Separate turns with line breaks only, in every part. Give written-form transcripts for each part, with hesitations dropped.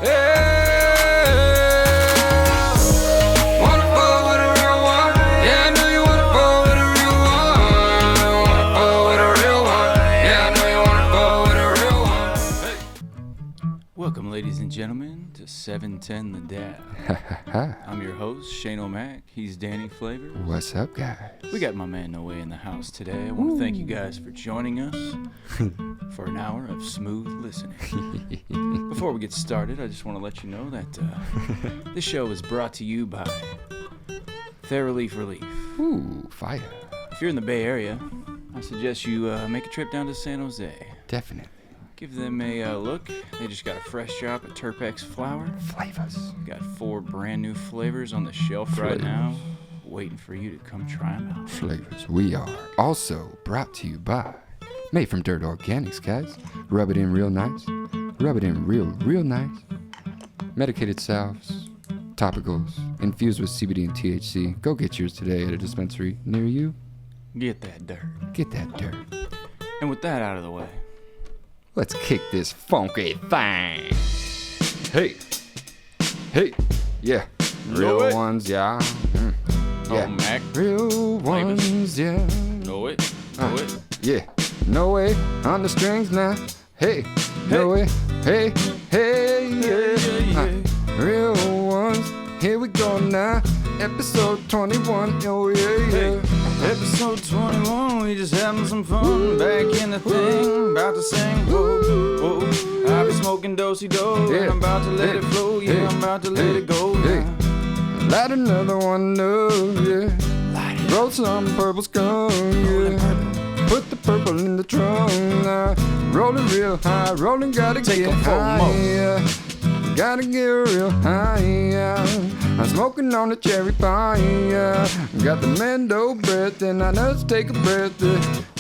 Wanna fall with a real one? Yeah, I know you wanna fall with a real one. Wanna fall with a real one? Yeah, I know you wanna fall with a real one. Hey.
Welcome, ladies and gentlemen, to 710 The Dab. I'm your host, Shane O'Mac. He's Danny Flavor.
What's up, guys?
We got my man No Way in the house today. I want to thank you guys for joining us for an hour of smooth listening. Before we get started, I just want to let you know that this show is brought to you by Theraleaf Relief.
Ooh, fire.
If you're in the Bay Area, I suggest you make a trip down to San Jose.
Definitely.
Give them a look. They just got a fresh drop of Terpex flower.
Flavors.
Got 4 brand new flavors on the shelf right now, waiting for you to come try them out.
Flavors. We are also brought to you by Made from Dirt Organics, guys. Rub it in real nice. Rub it in real nice. Medicated salves, topicals, infused with CBD and THC. Go get yours today at a dispensary near you.
Get that dirt.
Get that dirt.
And with that out of the way,
Let's kick this funky thing. Hey. Hey. Yeah.
Know
Real
it.
ones, yeah. Yeah.
oh Mac,
Real
Flavors.
ones, yeah.
know it, know it.
Yeah. No way on the strings now. Hey. No way. Hey. Hey. Yeah. Real ones. Here we go now. Episode 21. Oh yeah, yeah.
Episode 21, we just having some fun. Back in the thing, about to sing. Whoa, whoa. I be smoking do-si-do,
Yeah.
and I'm about to let it flow. Yeah, I'm about to let it go.
Hey.
Now.
Light another one up, yeah.
Light it.
Roll some purple skunk, yeah. Put the purple in the trunk now. Rolling real high, rolling gotta
Take
get
'em for
high,
more.
yeah. Gotta get real high, yeah. I'm smoking on the cherry pie, yeah. Got the Mando breath and I just take a breath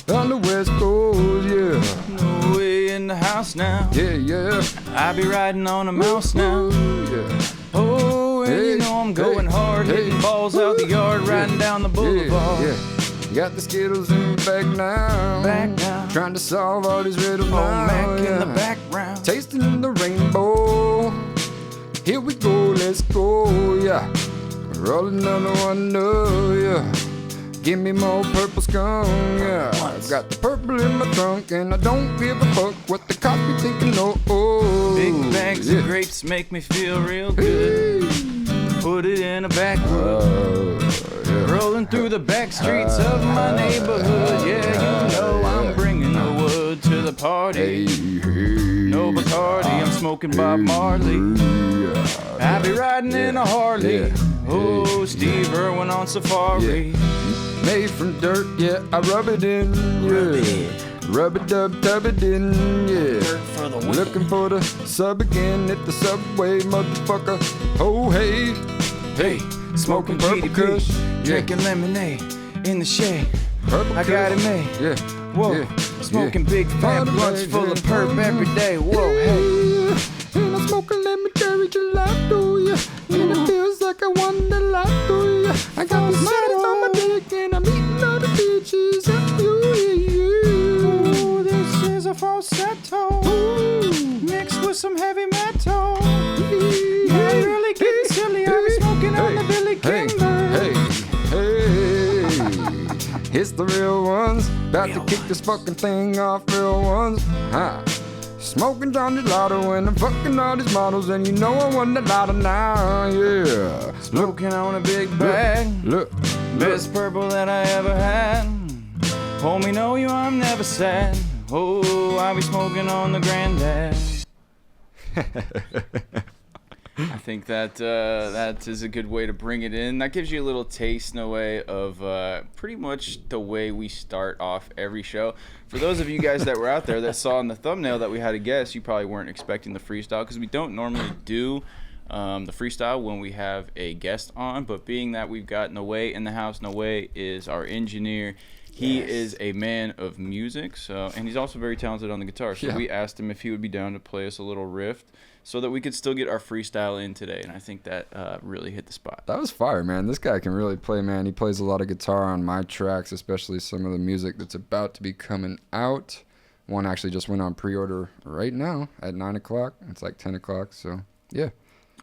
on the West Coast, yeah.
No way in the house now.
Yeah, yeah.
I be riding on a mouse now.
Yeah.
Oh, and you
Hey,
know I'm going
hey,
hard,
hey.
hitting balls out the yard, riding down the boulevard.
Yeah, yeah. Got the Skittles in the bag now.
Back now.
Trying to solve all these riddles
Oh,
now.
Mac
yeah.
in the background.
Tasting the rainbow. Here we go, let's go, yeah. Roll another one up, yeah. Give me more purple skunk, yeah. Got the purple in my trunk and I don't give a fuck what the cops be thinking, oh.
Big bags of grapes make me feel real good. Put it in a backwood.
Yeah.
Rolling through the back streets of my neighborhood. Yeah, you know I'm bringing the wood to the party. No Bacardi, I'm smoking Bob Marley. I be riding in a Harley.
Yeah.
Oh, Steve Irwin on safari.
Made from dirt, yeah, I rub it in, yeah. Rub it up, tub it in, yeah.
Dirt for the win.
Looking for the sub again at the subway, motherfucker. Oh, hey,
Hey,
smoking
smoking
purple kush,
GDP,
yeah.
drinking lemonade in the shade.
Purple
I got it
kush,
made.
Yeah.
Whoa,
yeah,
smoking
yeah.
big fat blunts full of perp every day. Whoa, hey.
And I'm smoking lemon cherry gelato, yeah. And it feels like I won the lotto, yeah. I got these money on my dick and I'm eating all the bitches.
Ooh, this is a falsetto mixed with some heavy metal. Yeah, really getting silly. I be smoking on the Billy Kimber.
Hey, it's the real ones. About to kick this fucking thing off, real ones. Huh. Smoking Johnny Lotto and I'm fucking all these models and you know I won the lotto now, yeah.
Smoking on a big bag,
Look,
best purple that I ever had. Homie, know you, I'm never sad. Oh, I be smoking on the granddad. I think that is a good way to bring it in. That gives you a little taste, in a way, of pretty much the way we start off every show. For those of you guys that were out there that saw in the thumbnail that we had a guest, you probably weren't expecting the freestyle because we don't normally do the freestyle when we have a guest on. But being that we've got Noe in the house, Noe is our engineer. He is a man of music, and he's also very talented on the guitar. So we asked him if he would be down to play us a little riff so that we could still get our freestyle in today. And I think that really hit the spot.
that was fire, man. This guy can really play, man. He plays a lot of guitar on my tracks, especially some of the music that's about to be coming out. One actually just went on pre-order right now at 9 o'clock. It's like 10 o'clock, so Yeah.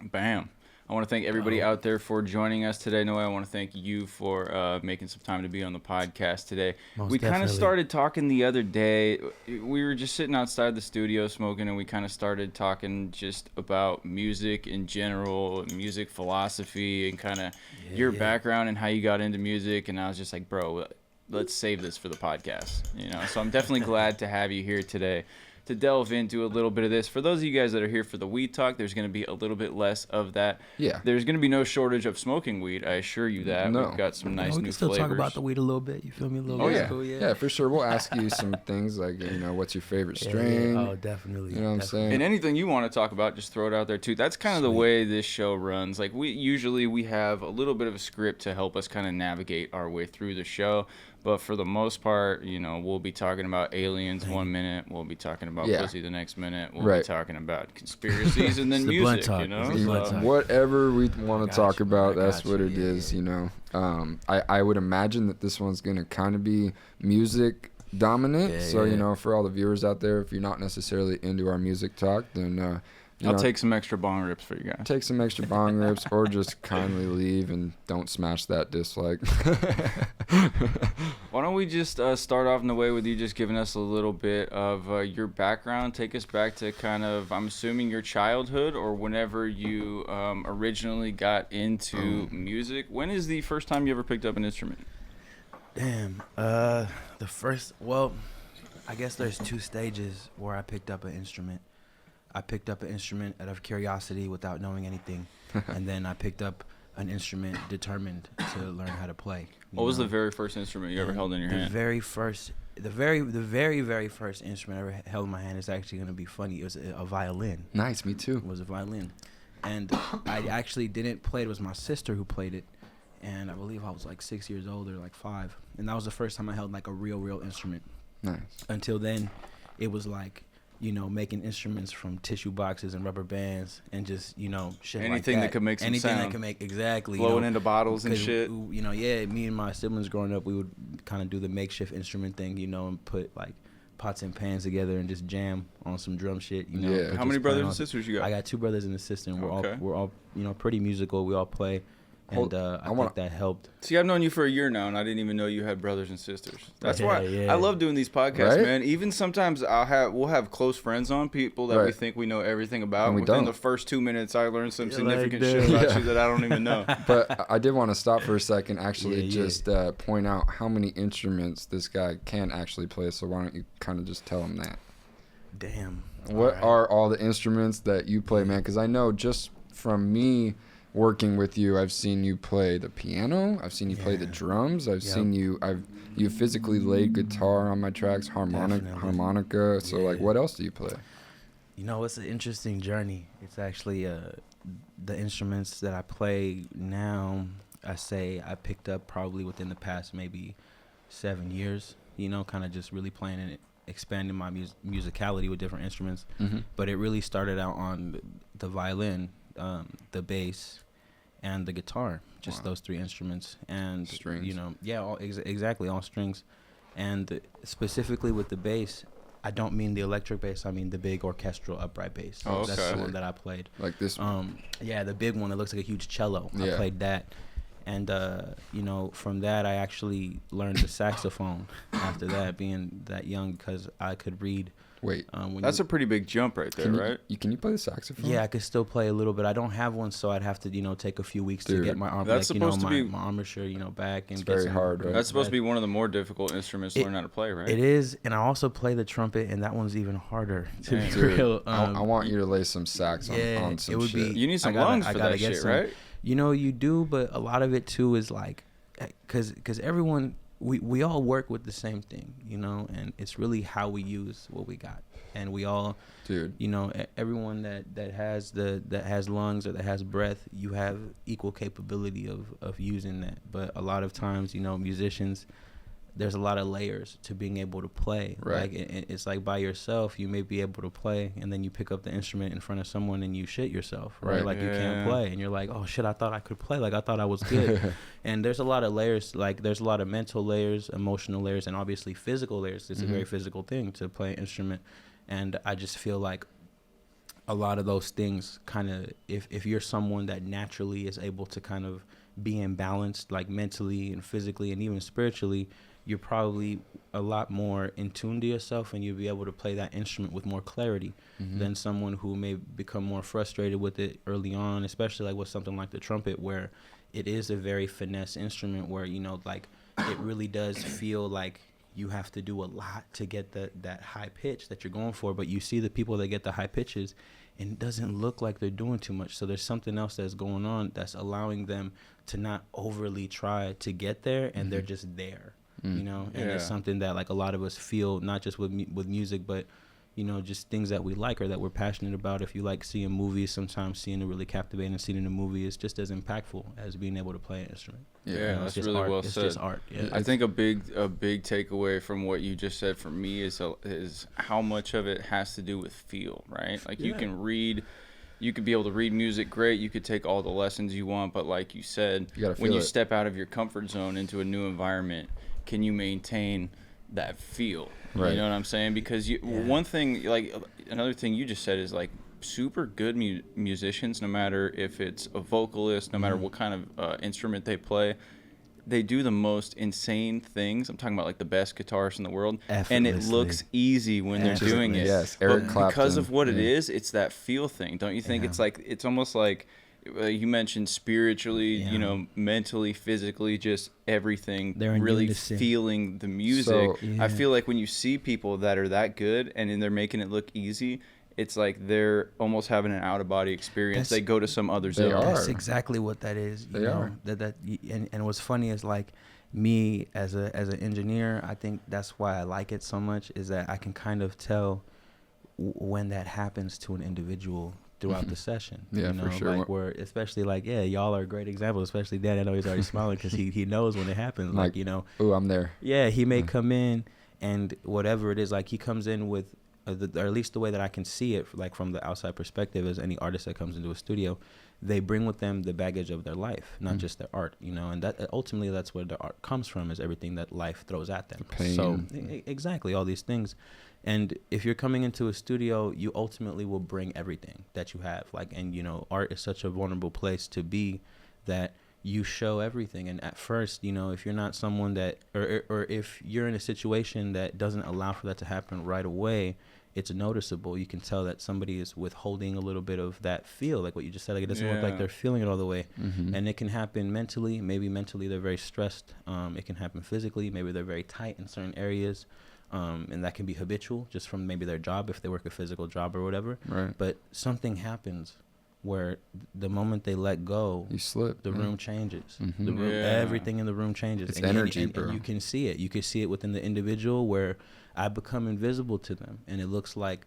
Bam. I want to thank everybody out there for joining us today. Noah, I want to thank you for making some time to be on the podcast today. We kind of started talking the other day. We were just sitting outside the studio smoking, and we kind of started talking just about music in general, music philosophy, and kind of your background and how you got into music. And I was just like, bro, let's save this for the podcast. You know, so I'm definitely glad to have you here today to delve into a little bit of this. For those of you guys that are here for the weed talk, there's going to be a little bit less of that. Yeah. There's going to be no shortage of smoking weed, I assure you that. No. We've got some nice new flavors. We can still talk
about the weed a little bit, you feel me? A little bit.
Cool, yeah, for sure. We'll ask you some things like, you know, what's your favorite strain?
Yeah. Oh, definitely.
You know what I'm saying?
And anything you want to talk about, just throw it out there too. That's kind of the way this show runs. Like we have a little bit of a script to help us kind of navigate our way through the show. But for the most part, you know, we'll be talking about aliens 1 minute. We'll be talking about pussy the next minute. We'll be talking about conspiracies and then music, you know?
Whatever we want to talk about, that's what it is, you know? I would imagine that this one's going to kind of be music dominant. So, you know, for all the viewers out there, if you're not necessarily into our music talk, then...
I'll take some extra bong rips for you guys.
Take some extra bong rips or just kindly leave and don't smash that dislike.
Why don't we just start off in the way with you just giving us a little bit of your background. Take us back to kind of, I'm assuming, your childhood or whenever you originally got into music. When is the first time you ever picked up an instrument?
Damn. I guess there's two stages where I picked up an instrument. I picked up an instrument out of curiosity without knowing anything, and then I picked up an instrument determined to learn how to play.
What was the very first instrument you ever held in your hand?
The very very first instrument I ever held in my hand is actually going to be funny. It was a violin.
Nice, me too.
It was a violin. And I actually didn't play it. It was my sister who played it. And I believe I was like 6 years old or like 5. And that was the first time I held like a real instrument.
Nice.
Until then, it was like, you know, making instruments from tissue boxes and rubber bands and just, you know, shit
anything
like
that could make some
anything
sound.
that could make, exactly.
Blowing into bottles and shit.
You know, me and my siblings growing up, we would kind of do the makeshift instrument thing, you know, and put like pots and pans together and just jam on some drum shit, you know.
Yeah.
How many brothers and sisters you got?
I got 2 brothers and a sister, and we're all, you know, pretty musical. We all play. And I think that helped.
See, I've known you for a year now, and I didn't even know you had brothers and sisters. That's why I love doing these podcasts, man. Even sometimes we'll have close friends on, people that we think we know everything about. And within the first 2 minutes, I learned some significant shit about you that I don't even know.
But I did want to stop for a second, actually, just point out how many instruments this guy can actually play. So why don't you kind of just tell him that?
Damn.
What are all the instruments that you play, man? Because I know just from me working with you, I've seen you play the piano. I've seen you play the drums. I've seen you. You physically laid guitar on my tracks, harmonica. So like, what else do you play?
You know, it's an interesting journey. It's actually the instruments that I play now. I say I picked up probably within the past maybe 7 years. You know, kind of just really playing and expanding my musicality with different instruments. Mm-hmm. But it really started out on the violin, the bass, and the guitar, just those 3 instruments. And
strings.
You know, exactly, all strings. And specifically with the bass, I don't mean the electric bass, I mean the big orchestral upright bass.
Oh, okay.
That's the one that I played.
Like this one?
Yeah, the big one that looks like a huge cello. I played that. And, you know, from that, I actually learned the saxophone after that, being that young, because I could read.
Wait,
that's a pretty big jump right there, right?
Can you play the saxophone?
Yeah, I could still play a little bit. I don't have one, so I'd have to, you know, take a few weeks to get my arm,
that's supposed to be
my armature, you know, back. And
it's very hard, right?
That's supposed to be one of the more difficult instruments to learn how to play, right?
It is, and I also play the trumpet, and that one's even harder to be real.
I want you to lay some sax on some shit.
You need some lungs for that shit, right?
You know, you do, but a lot of it too is like, because everyone, we all work with the same thing, you know, and it's really how we use what we got. And we all, you know, everyone that has lungs or that has breath, you have equal capability of using that. But a lot of times, you know, musicians, there's a lot of layers to being able to play.
Right.
Like it's like by yourself, you may be able to play, and then you pick up the instrument in front of someone and you shit yourself, right? Like you can't play, and you're like, oh shit, I thought I could play. Like I thought I was good. And there's a lot of layers. Like there's a lot of mental layers, emotional layers, and obviously physical layers. It's a very physical thing to play an instrument. And I just feel like a lot of those things kind of, if you're someone that naturally is able to kind of be in balance, like mentally and physically and even spiritually, you're probably a lot more in tune to yourself, and you'll be able to play that instrument with more clarity than someone who may become more frustrated with it early on, especially like with something like the trumpet, where it is a very finesse instrument where, you know, like it really does feel like you have to do a lot to get that high pitch that you're going for. But you see the people that get the high pitches, and it doesn't look like they're doing too much. So there's something else that's going on that's allowing them to not overly try to get there, and they're just there, you know. And it's something that like a lot of us feel, not just with music, but you know, just things that we like or that we're passionate about. If you like seeing movies, sometimes seeing a really captivating scene in a movie is just as impactful as being able to play an instrument.
Yeah,
you know,
that's really well said.
It's just art. Yeah.
I think a big takeaway from what you just said for me is how much of it has to do with feel, right? Like you can read, you could be able to read music great, you could take all the lessons you want, but like you said, when you step out of your comfort zone into a new environment, can you maintain that feel? Right. You know what I'm saying? Because one thing, like another thing you just said is like super good musicians, no matter if it's a vocalist, no matter what kind of instrument they play, they do the most insane things. I'm talking about like the best guitarists in the world, and it looks easy when they're doing it.
Yes, Eric Clapton.
Because of what it is, it's that feel thing. Don't you think? It's like, it's almost like you mentioned spiritually, you know, mentally, physically, just everything. They're really unison. Feeling the music. So, I feel like when you see people that are that good and then they're making it look easy, it's like they're almost having an out-of-body experience. They go to some other zone.
That's exactly what that is. You know? And what's funny is like me as an engineer, I think that's why I like it so much, is that I can kind of tell when that happens to an individual throughout the session.
Yeah,
you know?
for sure.
Like where, especially like, y'all are a great example, especially Dan. I know he's already smiling because he knows when it happens. Like, you know.
Ooh, I'm there.
Yeah, he may come in and whatever it is, like he comes in with, or at least the way that I can see it, like from the outside perspective, as any artist that comes into a studio, they bring with them the baggage of their life, not just their art, you know, and that ultimately that's where the art comes from, is everything that life throws at them.
The pain.
So exactly, all these things. And if you're coming into a studio, you ultimately will bring everything that you have, like, and you know, art is such a vulnerable place to be, that you show everything. And at first, you know, if you're not someone that, or if you're in a situation that doesn't allow for that to happen right away, it's noticeable. You can tell that somebody is withholding a little bit of that feel, like what you just said. Like it doesn't look like they're feeling it all the way. And it can happen mentally. Maybe mentally they're very stressed. It can happen physically. Maybe they're very tight in certain areas. And that can be habitual, just from maybe their job, if they work a physical job or whatever.
Right.
But something happens where the moment they let go,
you slip.
The room changes. The room, everything in the room changes.
It's
and
energy,
and
bro.
You can see it. You can see it within the individual, where I become invisible to them, and it looks like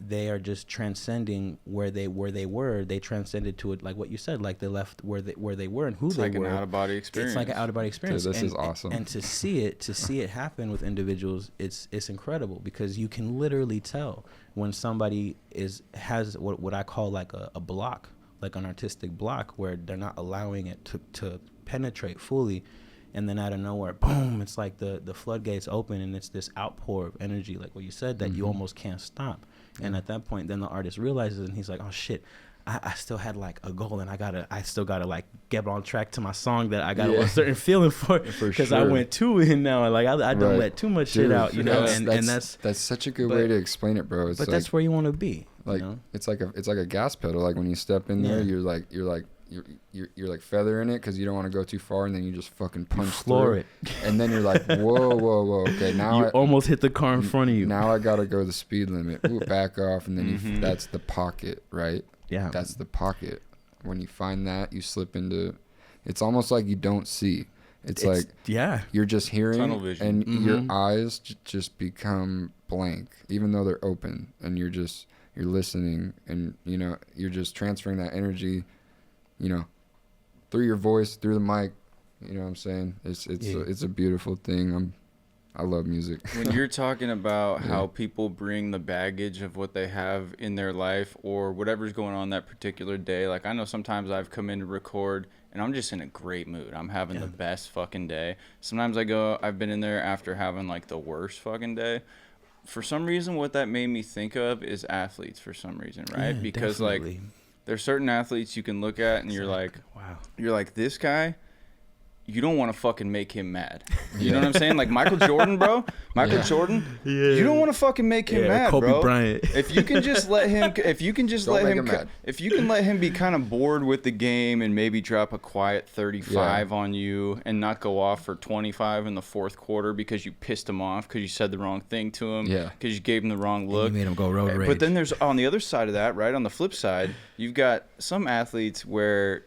they are just transcending where they were. They transcended to it, like what you said, like they left where they were and who
it's
they
like
were.
An out-of-body experience.
It's like an out-of-body experience.
Dude, this is awesome.
And to see it happen with individuals, it's incredible, because you can literally tell when somebody has what I call like a block, like an artistic block, where they're not allowing it to penetrate fully. And then out of nowhere, boom, it's like the floodgates open, and it's this outpour of energy, like what you said, that you almost can't stop. And at that point, then the artist realizes, and he's like, oh shit, I still had like a goal, and I still gotta like get on track to my song that I got a certain feeling for because
sure.
I went too in now, and like I don't let too much shit out, you know. And
that's such a good way to explain it, bro. It's
but
like,
that's where you want to be.
Like, you know? It's like a gas pedal. Like when you step in there, you're like feathering it because you don't want to go too far, and then you just fucking punch
floor it,
and then you're like, whoa, okay, now
you almost hit the car in front of you.
Now I gotta go the speed limit. Ooh, back off, and then that's the pocket, right?
Yeah,
that's the pocket. When you find that, you slip into. It's almost like you don't see. It's like you're just hearing,
tunnel vision.
And your eyes just become blank, even though they're open, and you're listening, and you know you're just transferring that energy. You know, through your voice, through the mic, you know what I'm saying? It's a beautiful thing. I love music.
When you're talking about how people bring the baggage of what they have in their life or whatever's going on that particular day, like I know sometimes I've come in to record and I'm just in a great mood. I'm having the best fucking day. Sometimes I've been in there after having like the worst fucking day. for some reason, what that made me think of is athletes for some reason, right?
Yeah,
Because
definitely.
like there's certain athletes you can look at and you're like,
wow.
you're like, this guy, you don't want to fucking make him mad. You know what I'm saying? Like Michael Jordan, bro. Michael Jordan. You don't want to fucking make him mad,
Kobe
bro.
Bryant.
If you can just let him, if you can just
Don't
let
make
him,
him mad.
if you can let him be kind of bored with the game and maybe drop a quiet 35 on you and not go off for 25 in the fourth quarter because you pissed him off because you said the wrong thing to him,
Yeah.
because you gave him the wrong
And
look.
you made him go road rage.
But then there's on the other side of that, right? On the flip side, you've got some athletes where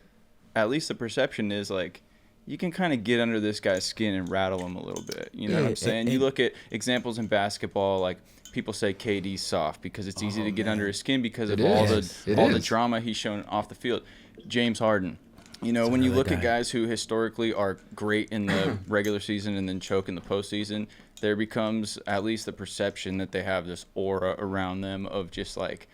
at least the perception is like, you can kind of get under this guy's skin and rattle him a little bit. You know what I'm saying? You look at examples in basketball, like people say KD's soft because it's easy to get under his skin because of
It
all
is.
the
It
all the
is.
drama he's shown off the field. James Harden. You know, when you
another
look at
guy.
guys who historically are great in the regular season and then choke in the postseason, there becomes at least the perception that they have this aura around them of just like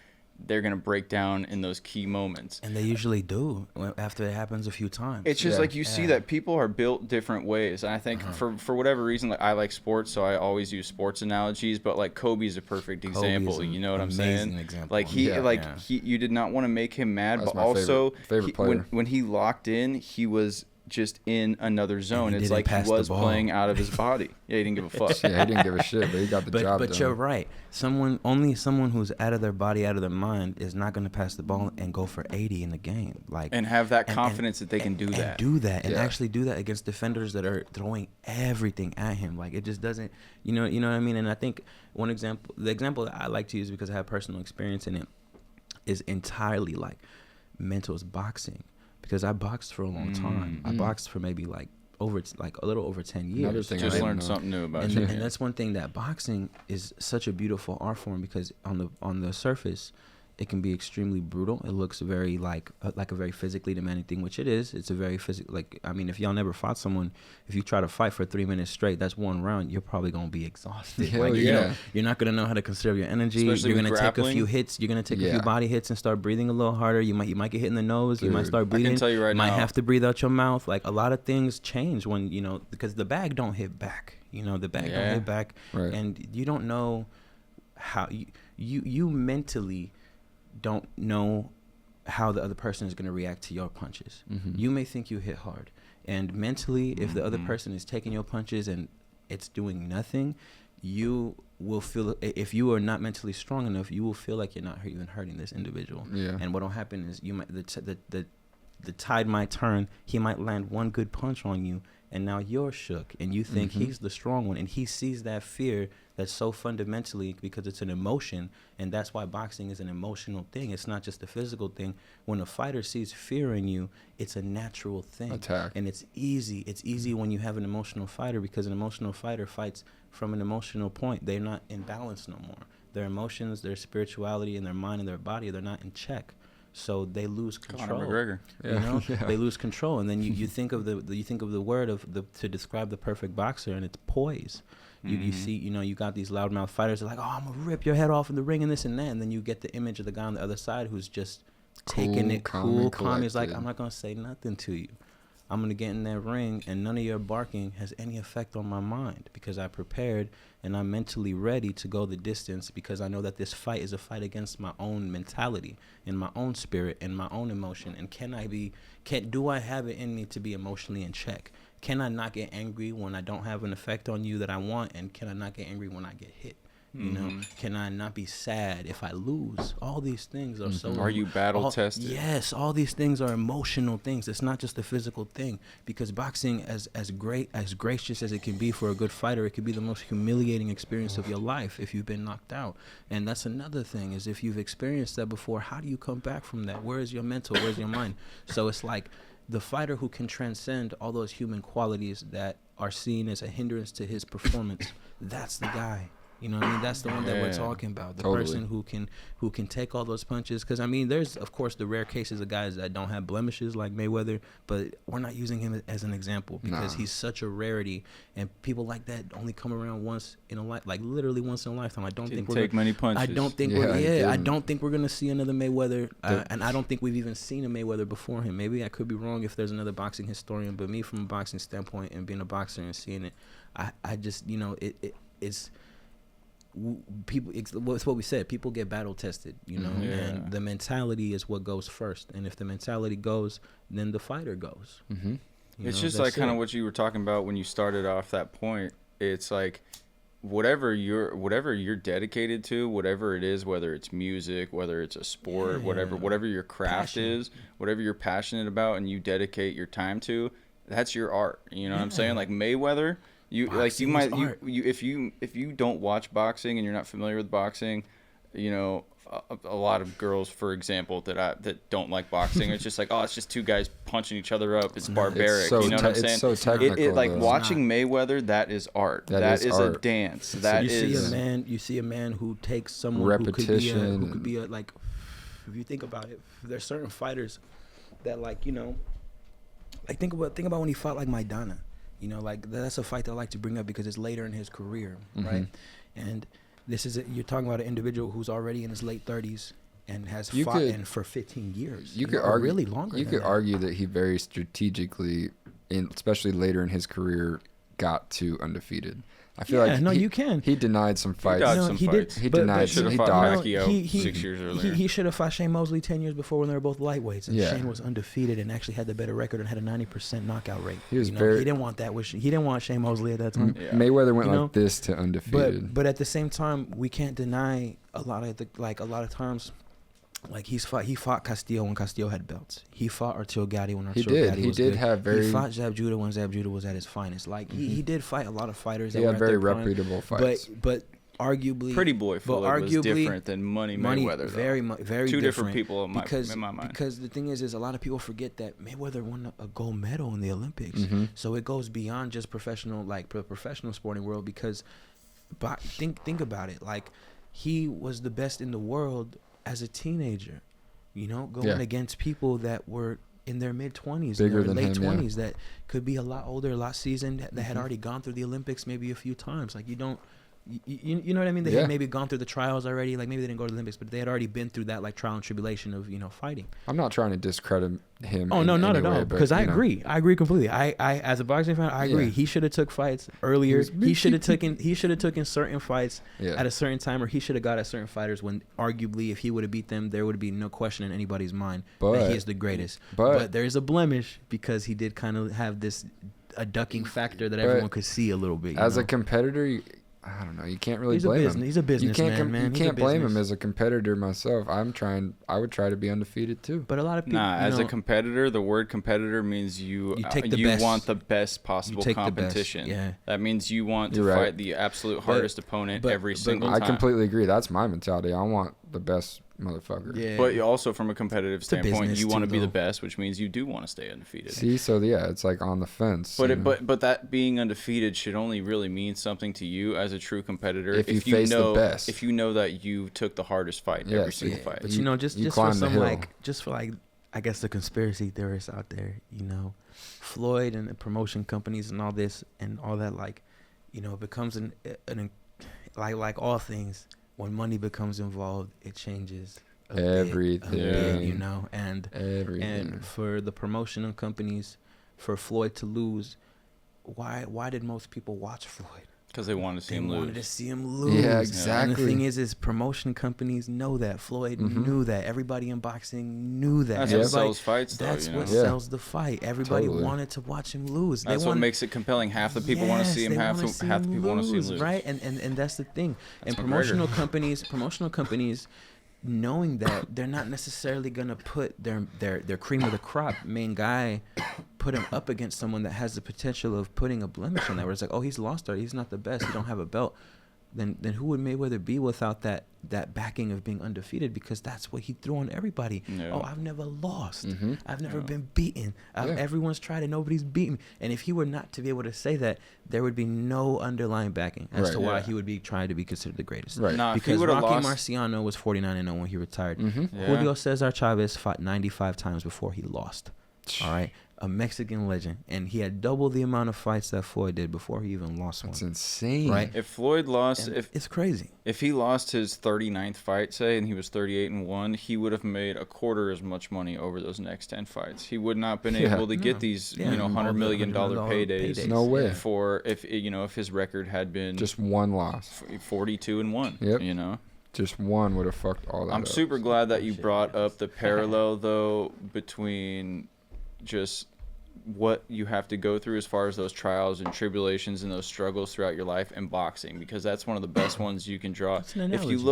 they're going to break down in those key moments.
And they usually do after it happens a few times.
It's just
Yeah.
like you see that people are built different ways. And I think for whatever reason, like I like sports, so I always use sports analogies. But like Kobe's a perfect example.
an
You know what I'm
amazing
saying?
example.
Like he,
Yeah.
you did not want to make him mad,
That's
but
my
also
favorite player.
when he locked in, he was just in another zone.
he
It's
didn't
like
pass
he
the
was
ball.
playing out of his body. Yeah, he didn't give a fuck.
Yeah, he didn't give a shit, but he got the job
But
done.
you're right. Only someone who's out of their body, out of their mind, is not going to pass the ball and go for 80 in the game. Like
And have that confidence that they can do
and
that.
do that, and
Yeah.
actually do that against defenders that are throwing everything at him. Like it just doesn't, you know what I mean. And I think the example that I like to use because I have personal experience in it, is entirely like mental is boxing. Because I boxed for a long time. I boxed for maybe like a little over 10 years.
Another thing
Just
I
learned
didn't know.
something new about
and,
you.
and that's one thing that boxing is such a beautiful art form because on the surface it can be extremely brutal. It looks very like a very physically demanding thing, which it is. It's a very physical. Like I mean, if y'all never fought someone, if you try to fight for 3 minutes straight, that's one round. You're probably gonna be exhausted.
Hell
Like, you
yeah.
know, you're not gonna know how to conserve your energy.
Especially
You're
with
gonna take a
grappling.
few hits. You're gonna take a
Yeah.
few body hits and start breathing a little harder. You might get hit in the nose. You might
Dude,
start
I can
bleeding.
tell you right
might
now.
have to breathe out your mouth. Like a lot of things change when because the bag don't hit back. The bag don't
Yeah.
hit back,
Right.
and you don't know how you mentally don't know how the other person is going to react to your punches. You may think you hit hard, and mentally, if the other person is taking your punches and it's doing nothing, you will feel, if you are not mentally strong enough, you will feel like you're not even hurting this individual.
Yeah.
And what will happen is the tide might turn. He might land one good punch on you, and now you're shook, and you think he's the strong one, and he sees that fear that's so fundamentally because it's an emotion, and that's why boxing is an emotional thing. It's not just a physical thing. When a fighter sees fear in you, it's a natural thing.
Attack.
And it's easy. It's easy when you have an emotional fighter because an emotional fighter fights from an emotional point. They're not in balance no more. Their emotions, their spirituality, and their mind and their body, they're not in check. So they lose control.
Conor McGregor.
You know,
Yeah.
they lose control, and then you think of the word to describe the perfect boxer, and it's poise. You see, you got these loudmouth fighters that are like, oh, I'm gonna rip your head off in the ring and this and that, and then you get the image of the guy on the other side who's just taking it
calm,
cool.
and
He's like,
collected.
I'm not gonna say nothing to you. I'm gonna get in that ring, and none of your barking has any effect on my mind because I prepared and I'm mentally ready to go the distance because I know that this fight is a fight against my own mentality and my own spirit and my own emotion. And do I have it in me to be emotionally in check? Can I not get angry when I don't have an effect on you that I want? And can I not get angry when I get hit? You know, can I not be sad if I lose? All these things are so.
Are you battle tested?
Yes, all these things are emotional things. It's not just a physical thing because boxing, as gracious as it can be for a good fighter, it could be the most humiliating experience of your life if you've been knocked out. And that's another thing is if you've experienced that before, how do you come back from that? Where is your mental? Where's your mind? So it's like the fighter who can transcend all those human qualities that are seen as a hindrance to his performance. That's the guy. You know what I mean? That's the one that we're
Yeah.
talking about. The
Totally.
person who can take all those punches. Because, I mean, there's, of course, the rare cases of guys that don't have blemishes like Mayweather. But we're not using him as an example because
Nah.
he's such a rarity. And people like that only come around once in a life, like literally once in a lifetime. I don't
Didn't
think
take many punches.
I don't think
Yeah,
we're
he
I
didn't.
don't think we're gonna see another Mayweather, and I don't think we've even seen a Mayweather before him. Maybe I could be wrong if there's another boxing historian, but me from a boxing standpoint and being a boxer and seeing it, I just it's people, it's what we said, people get battle tested, you know, and the mentality is what goes first. And if the mentality goes, then the fighter goes.
Mm-hmm.
It's just like kind of what you were talking about when you started off that point. It's like whatever you're dedicated to, whatever it is, whether it's music, whether it's a sport, whatever your craft is, whatever you're passionate about and you dedicate your time to, that's your art. You know what I'm saying? Like Mayweather, if you don't watch boxing and you're not familiar with boxing, you know, a lot of girls, for example, that don't like boxing, it's just like, oh, it's just two guys punching each other up. It's barbaric.
It's so
you know what I'm saying?
It's so technical.
Like watching Mayweather, that is art. That is art. A dance.
You see a man who takes someone
repetition.
who could be a, like, if you think about it, there's certain fighters that, like, you know, like think about when he fought like Maidana. You know, like that's a fight that I like to bring up because it's later in his career, right? And you're talking about an individual who's already in his late 30s and has fought for 15 years.
You could argue
really longer.
You could argue that he very strategically, especially later in his career, got to undefeated. I feel like
you can.
He denied some fights.
He did.
He denied.
Should have fought Pacquiao 6 years earlier.
He should have fought Shane Mosley 10 years before when they were both lightweights, and Shane was undefeated and actually had the better record and had a 90% knockout rate. He didn't want that. He didn't want Shane Mosley at that time.
Mayweather went like this to undefeated.
But at the same time, we can't deny a lot of times. Like he fought Castillo when Castillo had belts. He fought Arturo Gatti when Arturo Gatti was good. He fought Zab Judah when Zab Judah was at his finest. Like he did fight a lot of fighters. That were at
very
their prime,
reputable fights.
But arguably,
Pretty Boy Floyd was different than Money Mayweather.
Very
two
different
people in my mind.
Because the thing is a lot of people forget that Mayweather won a gold medal in the Olympics. So it goes beyond just professional sporting world. Because, think about it. Like he was the best in the world as a teenager, you know, going against people that were in their mid-20s, in their late 20s, that could be a lot older, a lot seasoned, that had already gone through the Olympics maybe a few times. Like you know what I mean? They had maybe gone through the trials already. Like maybe they didn't go to the Olympics, but they had already been through that like trial and tribulation of, you know, fighting.
I'm not trying to discredit him.
Oh no, not at all. Because I agree. I agree completely. I as a boxing fan, I agree. He should have took fights earlier. He should have taken certain fights at a certain time, or he should have got at certain fighters when arguably if he would have beat them, there would be no question in anybody's mind that he is the greatest. But there is a blemish because he did kind of have a ducking factor that everyone could see a little bit.
As a competitor, I don't know. You can't really blame him.
He's a businessman, man.
You can't blame him as a competitor. Myself, I would try to be undefeated too.
But a lot of people,
as a competitor, the word competitor means you want the best possible competition.
Yeah,
that means you want to fight the absolute hardest opponent every single time.
I completely agree. That's my mentality. I want the best motherfucker.
Yeah. But also from a competitive standpoint, you want to be the best, which means you do want to stay undefeated.
See, so it's like on the fence.
But that being undefeated should only really mean something to you as a true competitor
if you face the best.
If you know that you took the hardest fight every single fight.
But just for some I guess the conspiracy theorists out there, you know, Floyd and the promotion companies and all this and all that, like, you know, it becomes like all things. When money becomes involved, it changes
everything,
bit, you know. And for the promotional companies, for Floyd to lose, why did most people watch Floyd?
Because they wanted to see him lose.
They wanted to see him lose.
Yeah, exactly.
And the thing is promotion companies know that. Floyd knew that. Everybody in boxing knew that.
That's what sells fights, though.
That's what sells the fight. Everybody wanted to watch him lose.
That's what makes it compelling. Half the people want to see him. Half the people want to see him lose.
Right, and that's the thing. And promotional companies, knowing that they're not necessarily gonna put their cream of the crop main guy, put him up against someone that has the potential of putting a blemish on that, where it's like, oh, he's lost already, he's not the best, he don't have a belt. Then who would Mayweather be without that backing of being undefeated? Because that's what he threw on everybody. Yeah. Oh, I've never lost. I've never been beaten. Everyone's tried and nobody's beaten me. And if he were not to be able to say that, there would be no underlying backing as to why he would be trying to be considered the greatest.
Right.
Because Rocky Marciano was 49-0 when he retired. Julio Cesar Chavez fought 95 times before he lost. All right. a Mexican legend, and he had double the amount of fights that Floyd did before he even lost
That's
one.
insane.
Right?
If Floyd lost,
And it's crazy.
if he lost his 39th fight, say, and he was 38-1, he would have made a quarter as much money over those next 10 fights. He would not been
Yeah.
able to get these,
Yeah.
$100 million
$100
paydays.
No way.
For if his record had been
Just one loss.
42-1.
Yep. Just one would have fucked all that
I'm
up.
super glad that you
Shit,
brought
yes.
up the parallel though between just what you have to go through as far as those trials and tribulations and those struggles throughout your life and boxing, because that's one of the best ones you can draw.
It's an
If you
analogy,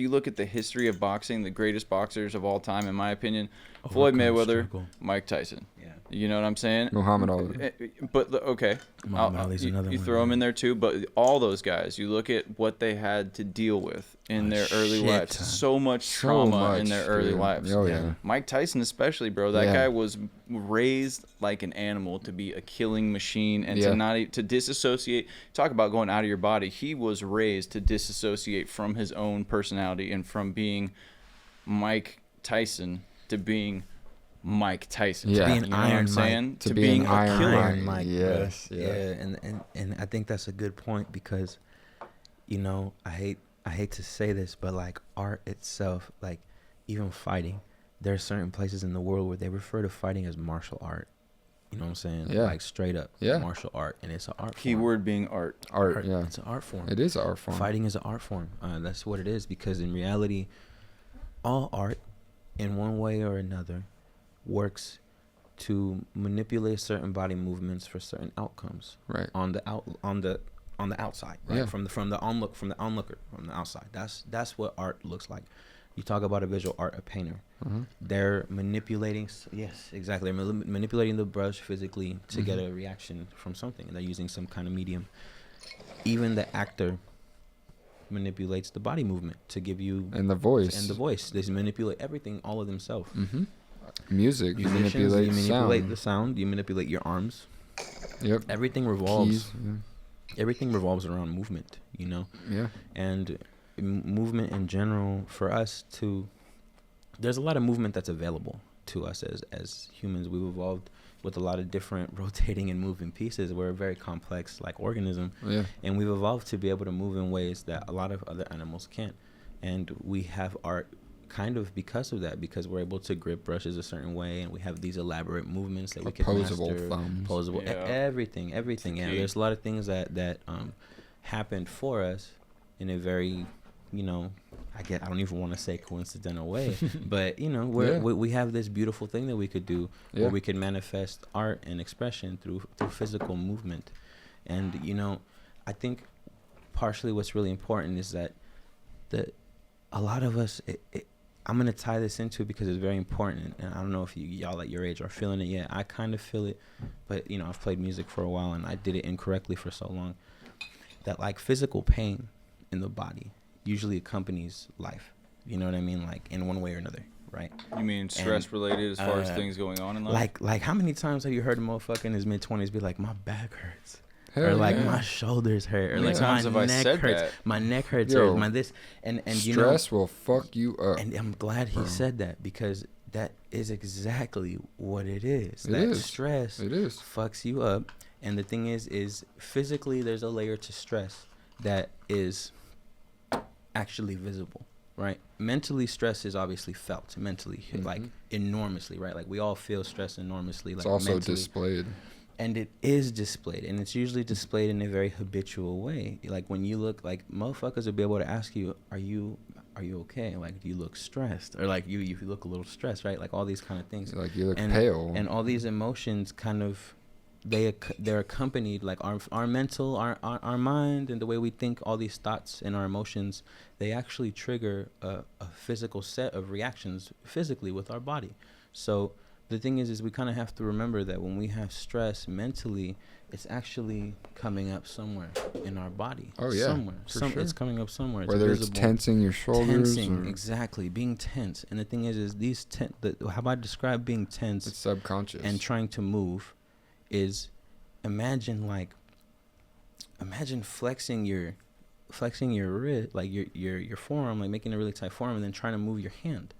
look
yeah.
at the history of boxing, the greatest boxers of all time in my opinion, Floyd
Overcome
Mayweather,
struggle.
Mike Tyson.
Yeah.
You know what I'm saying?
Muhammad Ali.
But okay,
Muhammad Ali's another
you
one,
throw him
yeah.
in there too. But all those guys, you look at what they had to deal with in
A
their early
shit
lives.
ton.
So much
So
trauma in
much,
their early
dude.
lives.
Oh, yeah.
Mike Tyson especially, bro. That
Yeah.
guy was raised like an animal to be a killing machine and
Yeah.
to not to disassociate. Talk about going out of your body. He was raised to disassociate from his own personality and from being Mike Tyson to being Mike Tyson.
Yeah.
Being
You know what
Iron
I'm
Mike.
saying?
To
being
being
a
Iron
killer.
Mike.
Iron Mike,
Yes,
bro.
yeah.
And I think that's a good point because, I hate to say this, but like art itself, like even fighting, there are certain places in the world where they refer to fighting as martial art. You know what I'm saying?
Yeah.
Like straight up,
Yeah.
martial art, and it's an art form.
Keyword being art.
Art, yeah.
It's an art form.
It is art form.
Fighting is an art form. That's what it is because in reality, all art, in one way or another, works to manipulate certain body movements for certain outcomes
Right.
on the outside, right?
Yeah.
From the onlooker from the outside. That's what art looks like. You talk about a visual art, a painter.
Mhm.
They're manipulating. Yes, exactly. They're manipulating the brush physically to get a reaction from something, and they're using some kind of medium. Even the actor manipulates the body movement to give you
And the voice.
and the voice. They manipulate everything, all of themselves.
Mm-hmm. Music. You
Musicians,
manipulate,
you manipulate
sound.
the sound. You manipulate your arms.
Yep.
Everything revolves.
Keys.
Everything revolves around movement.
Yeah.
And movement in general for us there's a lot of movement that's available to us as humans. We've evolved with a lot of different rotating and moving pieces. We're a very complex like organism,
Yeah.
and we've evolved to be able to move in ways that a lot of other animals can't. And we have art kind of because of that, because we're able to grip brushes a certain way, and we have these elaborate movements that we can
Opposable
master.
thumbs.
Opposable,
Yeah.
everything. Yeah,
key.
there's a lot of things that happened for us in a very, I don't even want to say coincidental way, but
Yeah.
we have this beautiful thing that we could do
Yeah.
where we can manifest art and expression through physical movement. And I think partially what's really important is that a lot of us, I'm gonna tie this into it because it's very important, and I don't know if y'all at your age are feeling it yet. I kind of feel it, but I've played music for a while and I did it incorrectly for so long. That like physical pain in the body usually accompanies life. You know what I mean? Like in one way or another, right?
You mean stress related as far as things going on in life?
Like how many times have you heard a motherfucker in his mid-20s be like, my back hurts?
Hell
Or like
yeah.
my shoulders hurt, or
How many
like
times
my
have I
neck
said
hurts.
that?
My neck hurts,
Yo,
or my this, and
Stress will fuck you up.
and I'm glad he
Bro.
said that because that is exactly what it is.
It
That
is.
stress
It is.
fucks you up, and the thing is physically there's a layer to stress that is actually visible, right? Mentally, stress is obviously felt mentally, like enormously, right? Like we all feel stress enormously. Like
It's also
mentally.
displayed.
And it is displayed, and it's usually displayed in a very habitual way. Like when you look, like motherfuckers will be able to ask you, "Are you okay? Like, do you look stressed? Or like you look a little stressed, right? Like all these kind of things.
Like you look
and,
pale.
and all these emotions kind of they're accompanied, like our mental, our mind, and the way we think. All these thoughts and our emotions, they actually trigger a physical set of reactions physically with our body. So the thing is we kind of have to remember that when we have stress mentally, it's actually coming up somewhere in our body.
Oh, yeah,
somewhere.
for sure.
It's coming up somewhere.
Whether it's
visible.
tensing your shoulders
Tensing,
or
exactly, being tense. And the thing is these how I describe being tense
it's subconscious.
and trying to move is imagine flexing your wrist, like your forearm, like making a really tight forearm, and then trying to move your hand.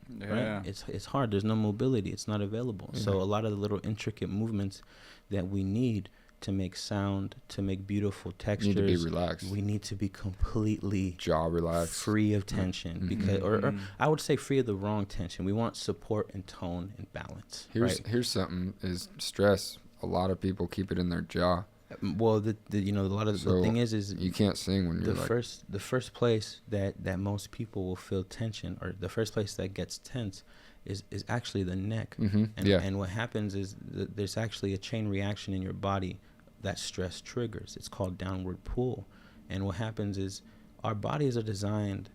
Yeah.
right? It's hard. There's no mobility. It's not available. So a lot of the little intricate movements that we need to make sound, to make beautiful textures,
Need to be relaxed.
we need to be completely
Jaw relaxed.
free of tension, because or I would say free of the wrong tension. We want support and tone and balance.
Here's something is stress. A lot of people keep it in their jaw.
Well, the a lot of the thing is
you can't sing when you're
the first place that most people will feel tension, or the first place that gets tense is actually the neck. And what happens is there's actually a chain reaction in your body that stress triggers. It's called downward pull. And what happens is our bodies are designed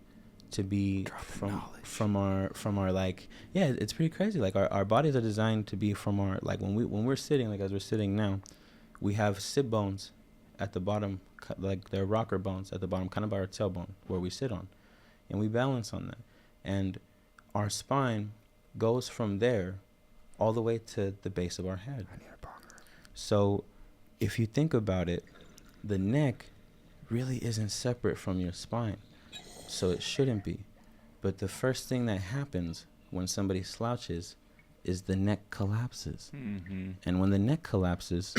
to be from our like, yeah, it's pretty crazy. Like our bodies are designed to be from our, like when we're sitting, like as we're sitting now, we have sit bones at the bottom, like they're rocker bones at the bottom, kind of by our tailbone where we sit on, and we balance on that. And our spine goes from there all the way to the base of our head.
I need a bonger.
So if you think about it, the neck really isn't separate from your spine, so it shouldn't be. But the first thing that happens when somebody slouches is the neck collapses. And when the neck collapses,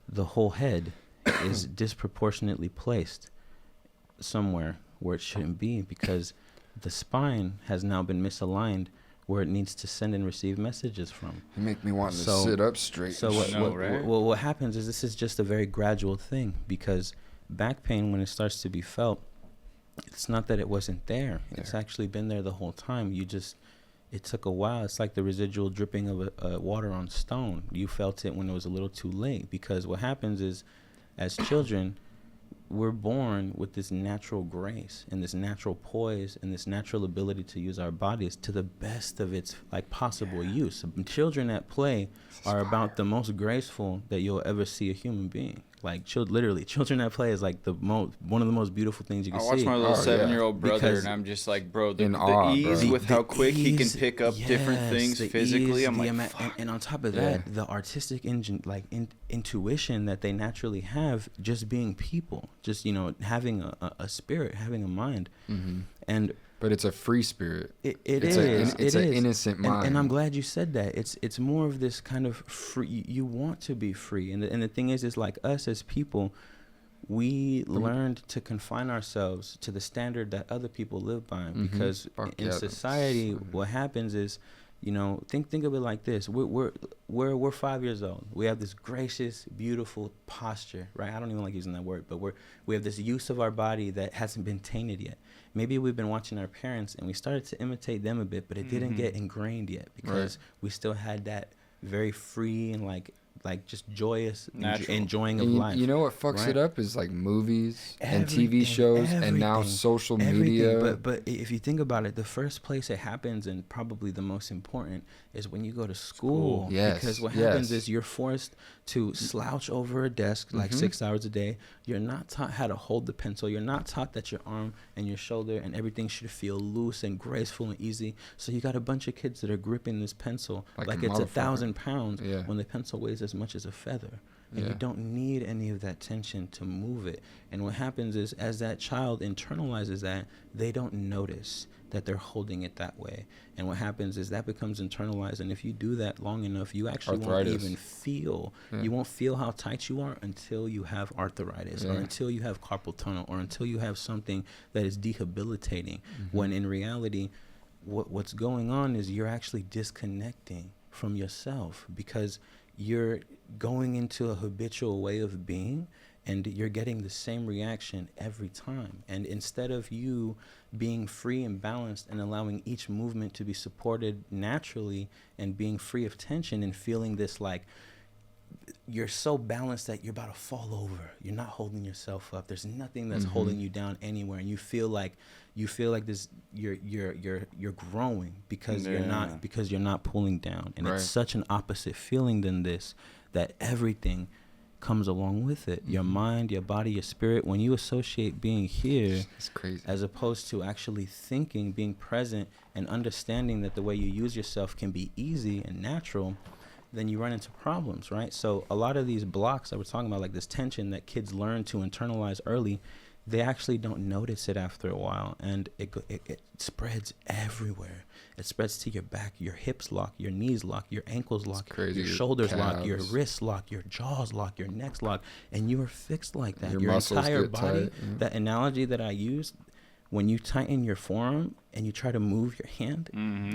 the whole head is disproportionately placed somewhere where it shouldn't be, because the spine has now been misaligned where it needs to send and receive messages from.
You make me want to sit up straight.
So what happens is this is just a very gradual thing, because back pain, when it starts to be felt, it's not that it wasn't there. It's actually been there the whole time. It took a while. It's like the residual dripping of water on stone. You felt it when it was a little too late, because what happens is, as children, we're born with this natural grace and this natural poise and this natural ability to use our bodies to the best of its like possible use. Children at play are about the most graceful that you'll ever see a human being. Like literally, children at play is like one of the most beautiful things you can see.
I watch my little 7-year-old brother, and I'm just like, bro, the ease with how quick he can pick up different things physically. I'm like,
and on top of that, the artistic intuition that they naturally have, just being people, just having a spirit, having a mind, but
it's a free spirit.
It's
an innocent mind.
And I'm glad you said that. It's more of this kind of free. You want to be free, and the thing is like us as people, we learned to confine ourselves to the standard that other people live by, because in society, what happens is, think of it like this. We're 5 years old. We have this gracious, beautiful posture, right? I don't even like using that word, but we have this use of our body that hasn't been tainted yet. Maybe we've been watching our parents and we started to imitate them a bit, but it didn't get ingrained yet, because we still had that very free and like just joyous enjoying of life.
You know what fucks it up is like movies and TV shows and now social media.
But if you think about it, the first place it happens, and probably the most important, is when you go to school. Because what happens is you're forced to slouch over a desk like 6 hours a day. You're not taught how to hold the pencil. You're not taught that your arm and your shoulder and everything should feel loose and graceful and easy. So you got a bunch of kids that are gripping this pencil like it's 1,000 pounds when the pencil weighs as much as a feather. And you don't need any of that tension to move it. And what happens is, as that child internalizes that, they don't notice that they're holding it that way. And what happens is that becomes internalized. And if you do that long enough, you actually won't even feel. You won't feel how tight you are until you have arthritis, or until you have carpal tunnel, or until you have something that is debilitating. When in reality, what's going on is you're actually disconnecting from yourself, because you're going into a habitual way of being, and you're getting the same reaction every time. And instead of you being free and balanced and allowing each movement to be supported naturally and being free of tension and feeling this like you're so balanced that you're about to fall over, you're not holding yourself up, there's nothing that's holding you down anywhere, and you feel like this you're growing because you're not pulling down. And it's such an opposite feeling than this, that everything comes along with it. Your mind, your body, your spirit. When you associate being here,
it's crazy,
as opposed to actually thinking, being present, and understanding that the way you use yourself can be easy and natural, then you run into problems, right? So a lot of these blocks that we're talking about, like this tension that kids learn to internalize early, they actually don't notice it after a while, and it spreads everywhere. It spreads to your back, your hips lock, your knees lock, your ankles lock,
crazy.
your shoulders lock, your
calves.
wrists lock, your jaws lock, your necks lock, and you are fixed like that.
Your
Your
muscles
entire
get
body,
tight, yeah.
that analogy that I used, when you tighten your forearm and you try to move your hand,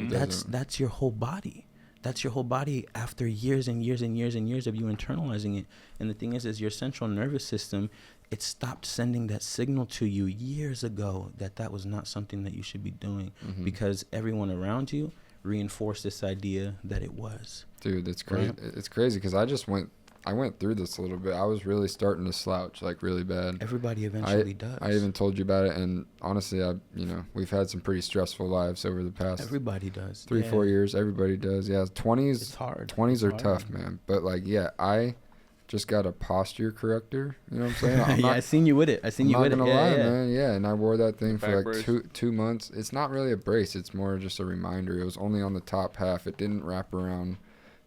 that's your whole body. That's your whole body after years and years and years and years of you internalizing it. And the thing is your central nervous system, it stopped sending that signal to you years ago that was not something that you should be doing, because everyone around you reinforced this idea that it was.
Dude, that's crazy.
Right?
It's crazy because I went through this a little bit. I was really starting to slouch, like really bad.
Everybody eventually does.
I even told you about it, and honestly, we've had some pretty stressful lives over the past
Everybody does.
3-4 years. Everybody does. Yeah, 20s.
It's hard.
20s
It's
are
hard.
tough, man. But like, yeah, I just got a posture corrector. You know what I'm saying? I'm
Yeah, I seen you with it.
I'm not gonna lie, man. Yeah, and I wore that thing
Back
for
brace.
like two months. It's not really a brace. It's more just a reminder. It was only on the top half. It didn't wrap around.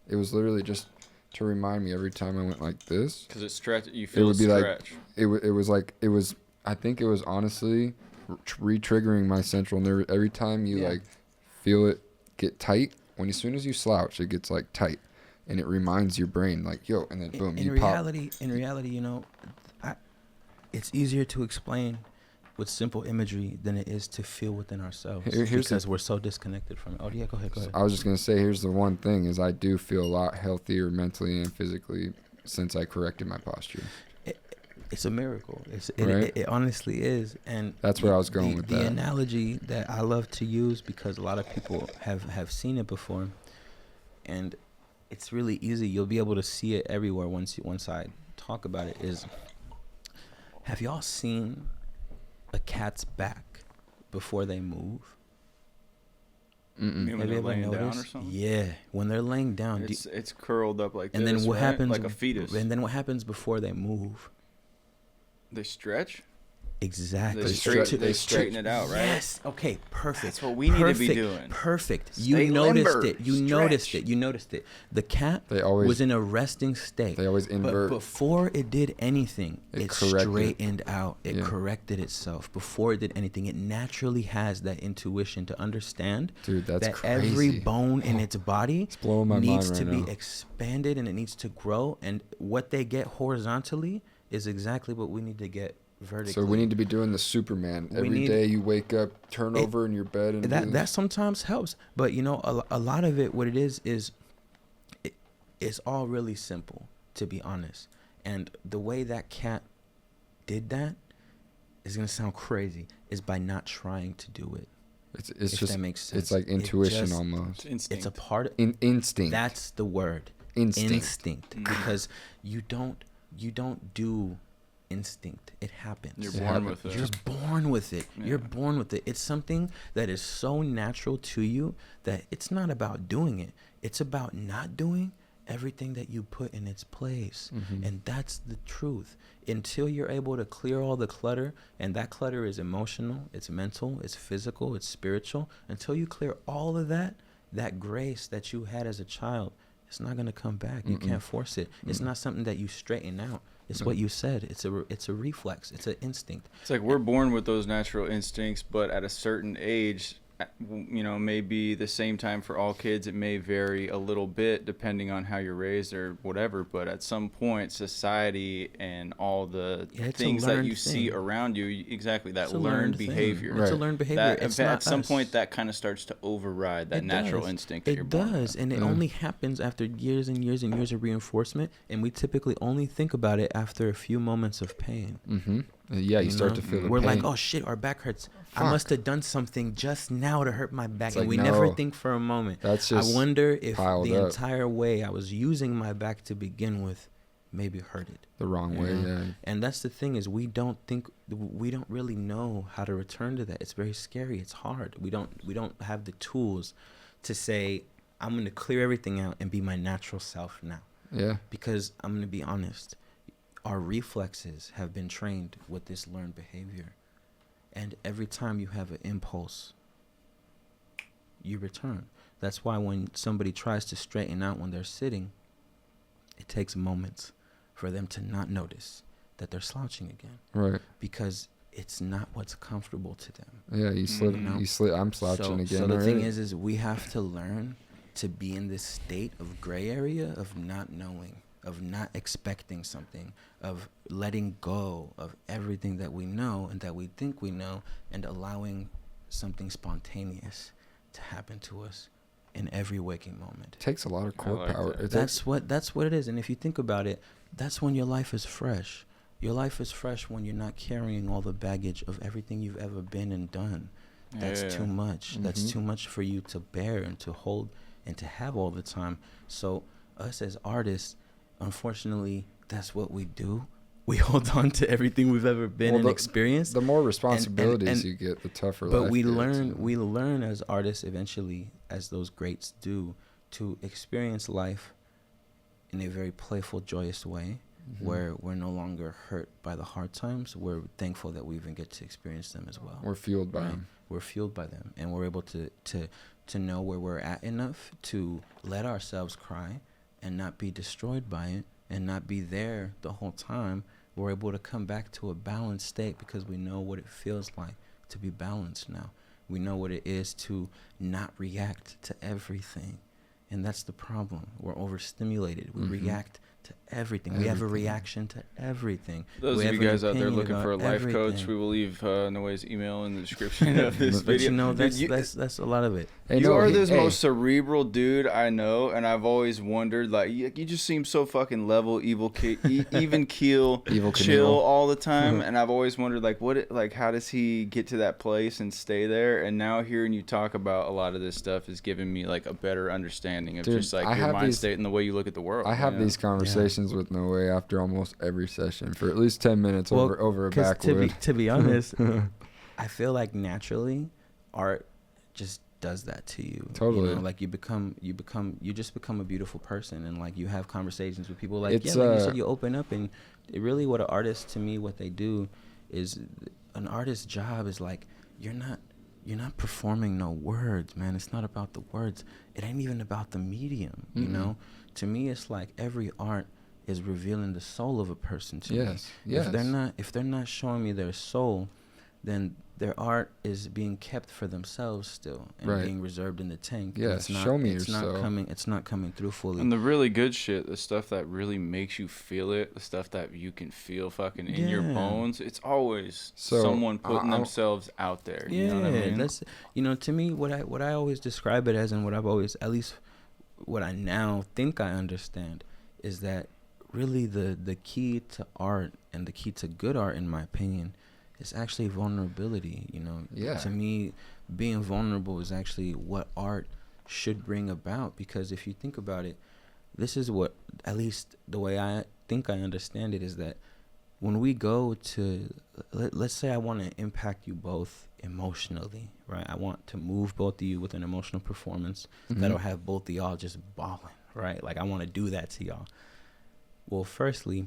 It was literally just to remind me every time I went like this.
Because it stretch, you feel
would be
stretch.
like I think it was honestly re-triggering my central nerve every time you like feel it get tight. As soon as you slouch, it gets like tight, and it reminds your brain like, yo, and then boom,
In
you
reality, it's easier to explain with simple imagery than it is to feel within ourselves,
Here's
because we're so disconnected from it. Oh yeah, go ahead.
pop. I was just gonna say, here's the one thing: is I do feel a lot healthier mentally and physically since I corrected my posture.
It's a miracle.
Right?
It honestly is, and
That's where I was going with
the
that.
analogy that I love to use, because a lot of people have seen it before, and it's really easy. You'll be able to see it everywhere once I talk about it. Is, have y'all seen a cat's back before they move?
You mean when
Have you
they're
ever
laying down or
noticed?
something?
Yeah, when they're laying down.
It's curled up like
And
this,
then what
right?
happens?
Like a fetus.
And then what happens before they move?
They stretch?
Exactly.
They straighten it out, right?
Yes. Okay. Perfect.
That's what we need to be doing.
Perfect.
Stay
You noticed
limber.
it. You
Stretch.
noticed it. You noticed it. The cat
They always-
was in a resting state.
They always invert.
But before it did anything, it
corrected.
straightened out. It
Yeah.
corrected itself. Before it did anything, it naturally has that intuition to understand
Dude, that's
that every
crazy.
bone in its body
blowing my
needs
mind
to
right
be
now.
expanded, and it needs to grow. And what they get horizontally is exactly what we need to get vertically.
So we need to be doing the Superman.
We
Every
need-
day you wake up, turn over in your bed, and do
that
this.
sometimes helps, but a lot of it, what it is it's all really simple, to be honest. And the way that cat did that is gonna sound crazy, is by not trying to do it.
It's
if
just
that makes sense.
it's like
It
intuition
just-
almost.
Instinct.
It's a part of
Instinct.
that's the word.
Instinct.
Because you don't do instinct. It happens.
You're
It
born
happens.
with it.
You're born with it.
Yeah.
You're born with it. It's something that is so natural to you that it's not about doing it. It's about not doing everything that you put in its place. And that's the truth. Until you're able to clear all the clutter, and that clutter is emotional, it's mental, it's physical, it's spiritual. Until you clear all of that grace that you had as a child, it's not going to come back. You can't force it. It's not something that you straighten out. It's what you said. It's a reflex. It's an instinct.
It's like we're born with those natural instincts, but at a certain age, maybe the same time for all kids, it may vary a little bit depending on how you're raised or whatever. But at some point, society and all the
Yeah, it's a
things that
learned
you see
thing.
around you, exactly, that
It's a
learned
thing.
behavior.
It's a
Right.
learned behavior. It's
At
not
some
us.
point, that kind of starts to override that
It
natural
does.
instinct that you're
It
born
does,
with.
and it only happens after years and years and years of reinforcement, and we typically only think about it after a few moments of pain.
Yeah, you start
know?
to feel the
We're
pain.
like, oh shit, our back hurts. I
Fuck.
must have done something just now to hurt my back,
It's
and
like,
we never
no.
think for a moment.
That's just
I wonder if
piled
the
up.
entire way I was using my back to begin with maybe hurt it.
the wrong way.
know?
Yeah.
And that's the thing, is we don't really know how to return to that. It's very scary. It's hard. We don't have the tools to say, I'm going to clear everything out and be my natural self now.
Yeah.
Because I'm going to be honest, our reflexes have been trained with this learned behavior. And every time you have an impulse, you return. That's why when somebody tries to straighten out when they're sitting, it takes moments for them to not notice that they're slouching again.
Right.
Because it's not what's comfortable to them.
Yeah, you slip.
Mhm.
You slip. I'm slouching again.
So the thing
already.
is we have to learn to be in this state of gray area of not knowing, of not expecting something, of letting go of everything that we know and that we think we know, and allowing something spontaneous to happen to us in every waking moment.
It takes a lot of core
like
power.
that.
That's what it is. And if you think about it, that's when your life is fresh. Your life is fresh when you're not carrying all the baggage of everything you've ever been and done. That's
Yeah.
too much. That's
Mhm.
too much for you to bear and to hold and to have all the time. So us as artists, unfortunately, that's what we do. We hold on to everything we've ever been
Well,
and experienced.
The more responsibilities
and-
you get, the tougher
But
life
we
gets,
learn
and-
we learn as artists eventually, as those greats do, to experience life in a very playful, joyous way,
Mhm.
where we're no longer hurt by the hard times. We're thankful that we even get to experience them as well.
we're fueled by
Right?
them.
We're fueled by them, and we're able to know where we're at enough to let ourselves cry and not be destroyed by it and not be there the whole time. We're able to come back to a balanced state because we know what it feels like to be balanced now. We know what it is to not react to everything. And that's the problem. We're overstimulated. We
Mhm.
react to everything. We have a
Everything.
reaction to everything.
Those
We
of you
have an
guys out there
opinion
looking for a
about
life coach,
everything.
we will leave Noe's email in the description of this
But
video.
you know,
Dude,
that's a lot of it.
Hey,
you
no,
are
hey,
this
hey,
most cerebral dude I know, and I've always wondered, like, you just seem so fucking level, even keel,
Evil
chill
Knievel.
all the time, and I've always wondered, like, how does he get to that place and stay there? And now hearing you talk about a lot of this stuff is giving me like a better understanding of
Dude,
just like
I
your
have
mind
these-
state and the way you look at the world.
I have
you know?
these conversations with Noe after almost every session for at least 10 minutes over a
'cause
backwood.
to be honest, I feel like naturally art just does that to you.
Totally.
You know, like you just become a beautiful person, and like you have conversations with people. Like,
It's,
yeah, like you said, you open up, and it really what an artist, to me, what they do is an artist's job is like, you're not performing no words, man. It's not about the words. It ain't even about the medium, you
Mm-mm.
know? To me, it's like every art is revealing the soul of a person to me.
Yes, yes.
If they're not showing me their soul, then their art is being kept for themselves still and
Right.
being reserved in the tank.
Yeah,
It's not,
show me
it's
your
not
soul.
coming. It's not coming through fully.
And the really good shit, the stuff that really makes you feel it, the stuff that you can feel fucking in your
Yeah.
bones, it's always
So,
someone putting
I-
themselves out there.
Yeah,
You know what I mean?
that's to me what I always describe it as, and what I've always, at least what I now think I understand, is that really the key to art and the key to good art, in my opinion, is actually vulnerability. You know,
Yeah.
to me, being vulnerable is actually what art should bring about, because if you think about it, this is what, at least the way I think I understand it, is that when we go to, let's say I want to impact you both emotionally, right? I want to move both of you with an emotional performance
Mhm.
that'll have both of y'all just bawling, right? Like, I want to do that to y'all. Well, firstly,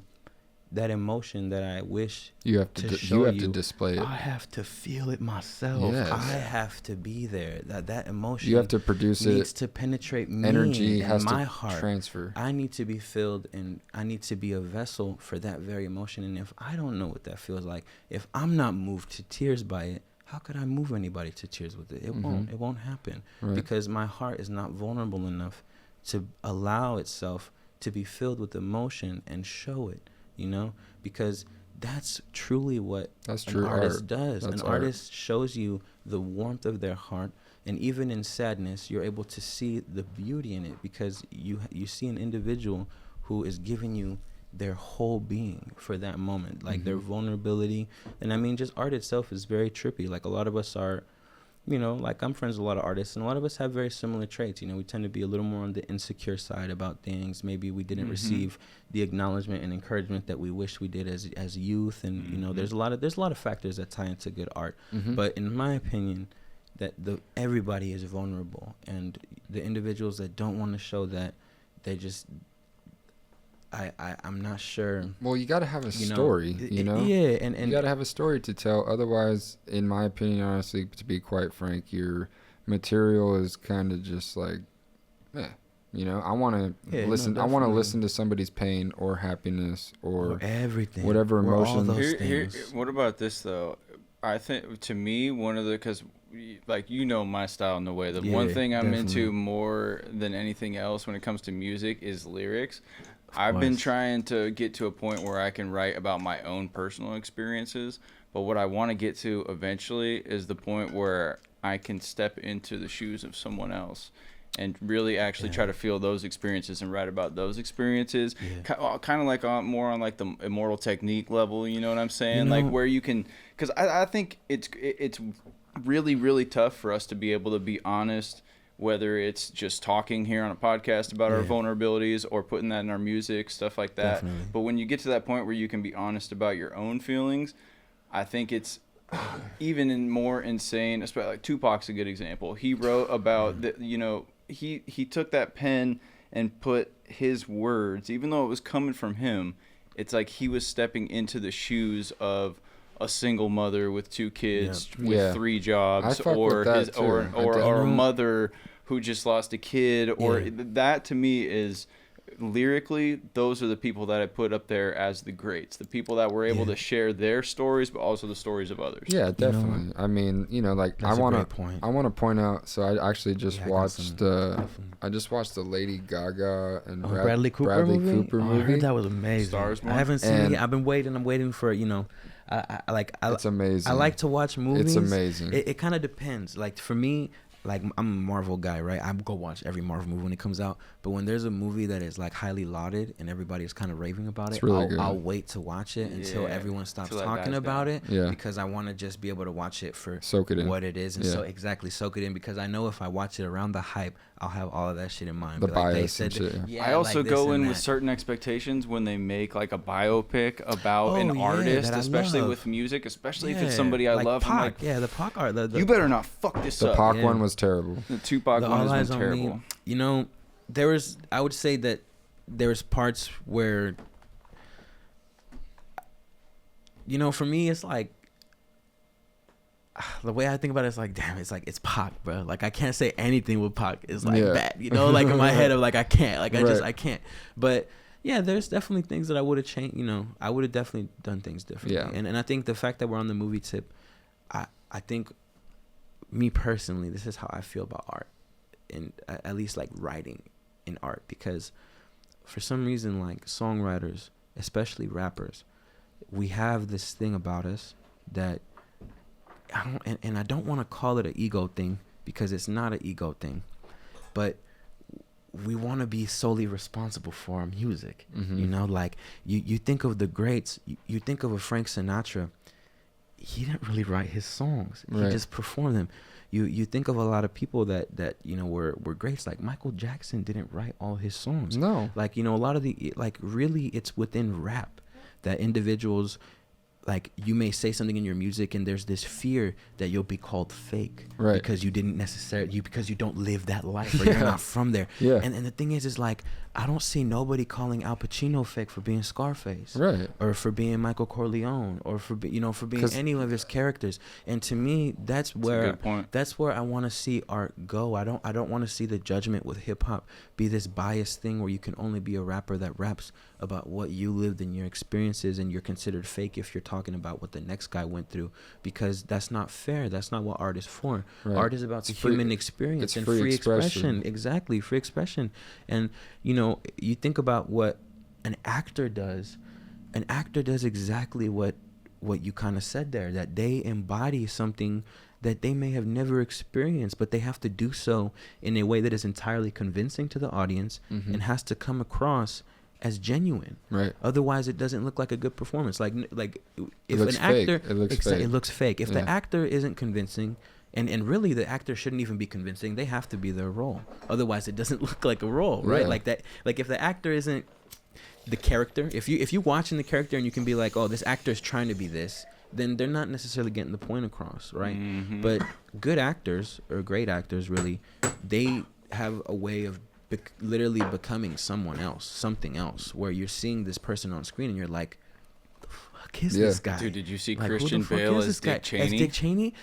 that emotion that I wish
You have to
to
you
show
have to
you,
display it.
I have to feel it myself.
Yes.
I have to be there. That emotion
You have to produce
needs
it.
to penetrate me
Energy
and
has
my
to
heart.
transfer.
I need to be filled, and I need to be a vessel for that very emotion. And if I don't know what that feels like, if I'm not moved to tears by it, how could I move anybody to tears with it? It won't.
Mhm.
It won't happen,
Right.
because my heart is not vulnerable enough to allow itself to be filled with emotion and show it. You know, because that's truly what
That's
an
true
artist
art.
does.
That's
An
art.
artist shows you the warmth of their heart, and even in sadness, you're able to see the beauty in it, because you see an individual who is giving you their whole being for that moment, like their
Mhm.
vulnerability. And I mean, just art itself is very trippy. Like, a lot of us are, you know, like, I'm friends with a lot of artists, and a lot of us have very similar traits. You know, we tend to be a little more on the insecure side about things. Maybe we didn't
Mhm.
receive the acknowledgement and encouragement that we wish we did as youth, and you know, there's a lot of factors that tie into good art.
Mhm.
But in my opinion, that everybody is vulnerable, and the individuals that don't want to show that, they just, I'm not sure.
Well, you got to have a
You know,
story, you know?
Yeah, and
You got to have a story to tell. Otherwise, in my opinion, honestly, to be quite frank, your material is kind of just like, you know, I want to
Yeah, no,
listen. I want to
definitely.
listen to somebody's pain or happiness or
everything,
whatever
We're all
emotion.
those
Here,
things.
what about this though? I think to me one of the because like my style in the way. The
Yeah,
one thing I'm
definitely.
into more than anything else when it comes to music is lyrics. I've been
course.
trying to get to a point where I can write about my own personal experiences, but what I want to get to eventually is the point where I can step into the shoes of someone else and really actually try to feel those experiences and write about those experiences. Kind of like more on like the Immortal Technique level, you know what I'm saying? Like where you can, because I think it's really, really tough for us to be able to be honest, whether it's just talking here on a podcast about our vulnerabilities or putting that in our music, stuff like that.
Definitely.
But when you get to that point where you can be honest about your own feelings, I think it's even more insane. Especially like Tupac's a good example. He wrote about he took that pen and put his words, even though it was coming from him, it's like he was stepping into the shoes of a single mother with 2 kids with 3 jobs, or or a mother who just lost a kid, or that to me is lyrically, those are the people that I put up there as the greats, the people that were able to share their stories, but also the stories of others.
Yeah, definitely. I mean, like I want to point out. So I actually just watched. I just watched the Lady Gaga and
Bradley Cooper movie. I heard that was amazing.
Stars
I haven't seen it yet. I've been waiting. I'm waiting for
it's amazing.
I like to watch movies.
It's amazing.
It kind of depends. Like for me, like I'm a Marvel guy, right? I go watch every Marvel movie when it comes out. But when there's a movie that is like highly lauded and everybody is kind of raving about it,
really
I'll wait to watch it until everyone stops talking about it.
Yeah.
Because I want to just be able to watch it for
soak it in.
what it is, and soak it in. Because I know if I watch it around the hype, I'll have all of that shit in mind.
The
Like,
bias
they said
and shit.
that-
I also
like
go
this
in
and
with
that.
certain expectations when they make like a biopic about an artist,
that I
especially
love.
with music, especially if it's somebody I
like
love.
Pac,
I'm like,
the Pac art.
you better not fuck this
The
up.
Pac one was terrible.
The Tupac
The
one
All
has
Eyes
been
on Me,
terrible.
I would say that there's parts where, for me, it's like, the way I think about it is like, damn, it's like, it's Pac, bro. Like, I can't say anything with Pac is like bad, like in my head of like, I can't, like, I can't. But yeah, there's definitely things that I would have changed, I would have definitely done things differently.
Yeah.
And I think the fact that we're on the movie tip, I think, me personally, this is how I feel about art, and at least like writing in art, because for some reason, like songwriters, especially rappers, we have this thing about us that I don't want to call it an ego thing, because it's not an ego thing, but we want to be solely responsible for our music. Like you think of the greats, you think of a Frank Sinatra. He didn't really write his songs. He just performed them. You think of a lot of people that were greats. Like Michael Jackson didn't write all his songs.
No.
Like, a lot of really it's within rap that individuals, like, you may say something in your music and there's this fear that you'll be called fake, because you didn't necessarily, because you don't live that life, or you're not from there. And the thing is like, I don't see nobody calling Al Pacino fake for being Scarface, or for being Michael Corleone, or for being any of his characters. And to me, that's where I want to see art go. I don't want to see the judgment with hip hop be this biased thing where you can only be a rapper that raps about what you lived and your experiences, and you're considered fake if you're talking about what the next guy went through, because that's not fair. That's not what art is for. Art is about the human experience and free expression. Exactly, free expression. And you think about what an actor does. An actor does exactly what you kind of said there, that they embody something that they may have never experienced, but they have to do so in a way that is entirely convincing to the audience and has to come across as genuine. Otherwise, it doesn't look like a good performance. Like if an actor, it looks fake. If the actor isn't convincing, and really the actor shouldn't even be convincing, they have to be their role. Otherwise, it doesn't look like a role, right? Like that. Like if the actor isn't the character, if you watching the character and you can be like, oh, this actor is trying to be this, then they're not necessarily getting the point across, right? But good actors, or great actors, really, they have a way of literally becoming someone else, something else, where you're seeing this person on screen and you're like, the fuck is this guy?
Dude, did you see
like,
Christian Bale as Dick Cheney?
As Dick Cheney?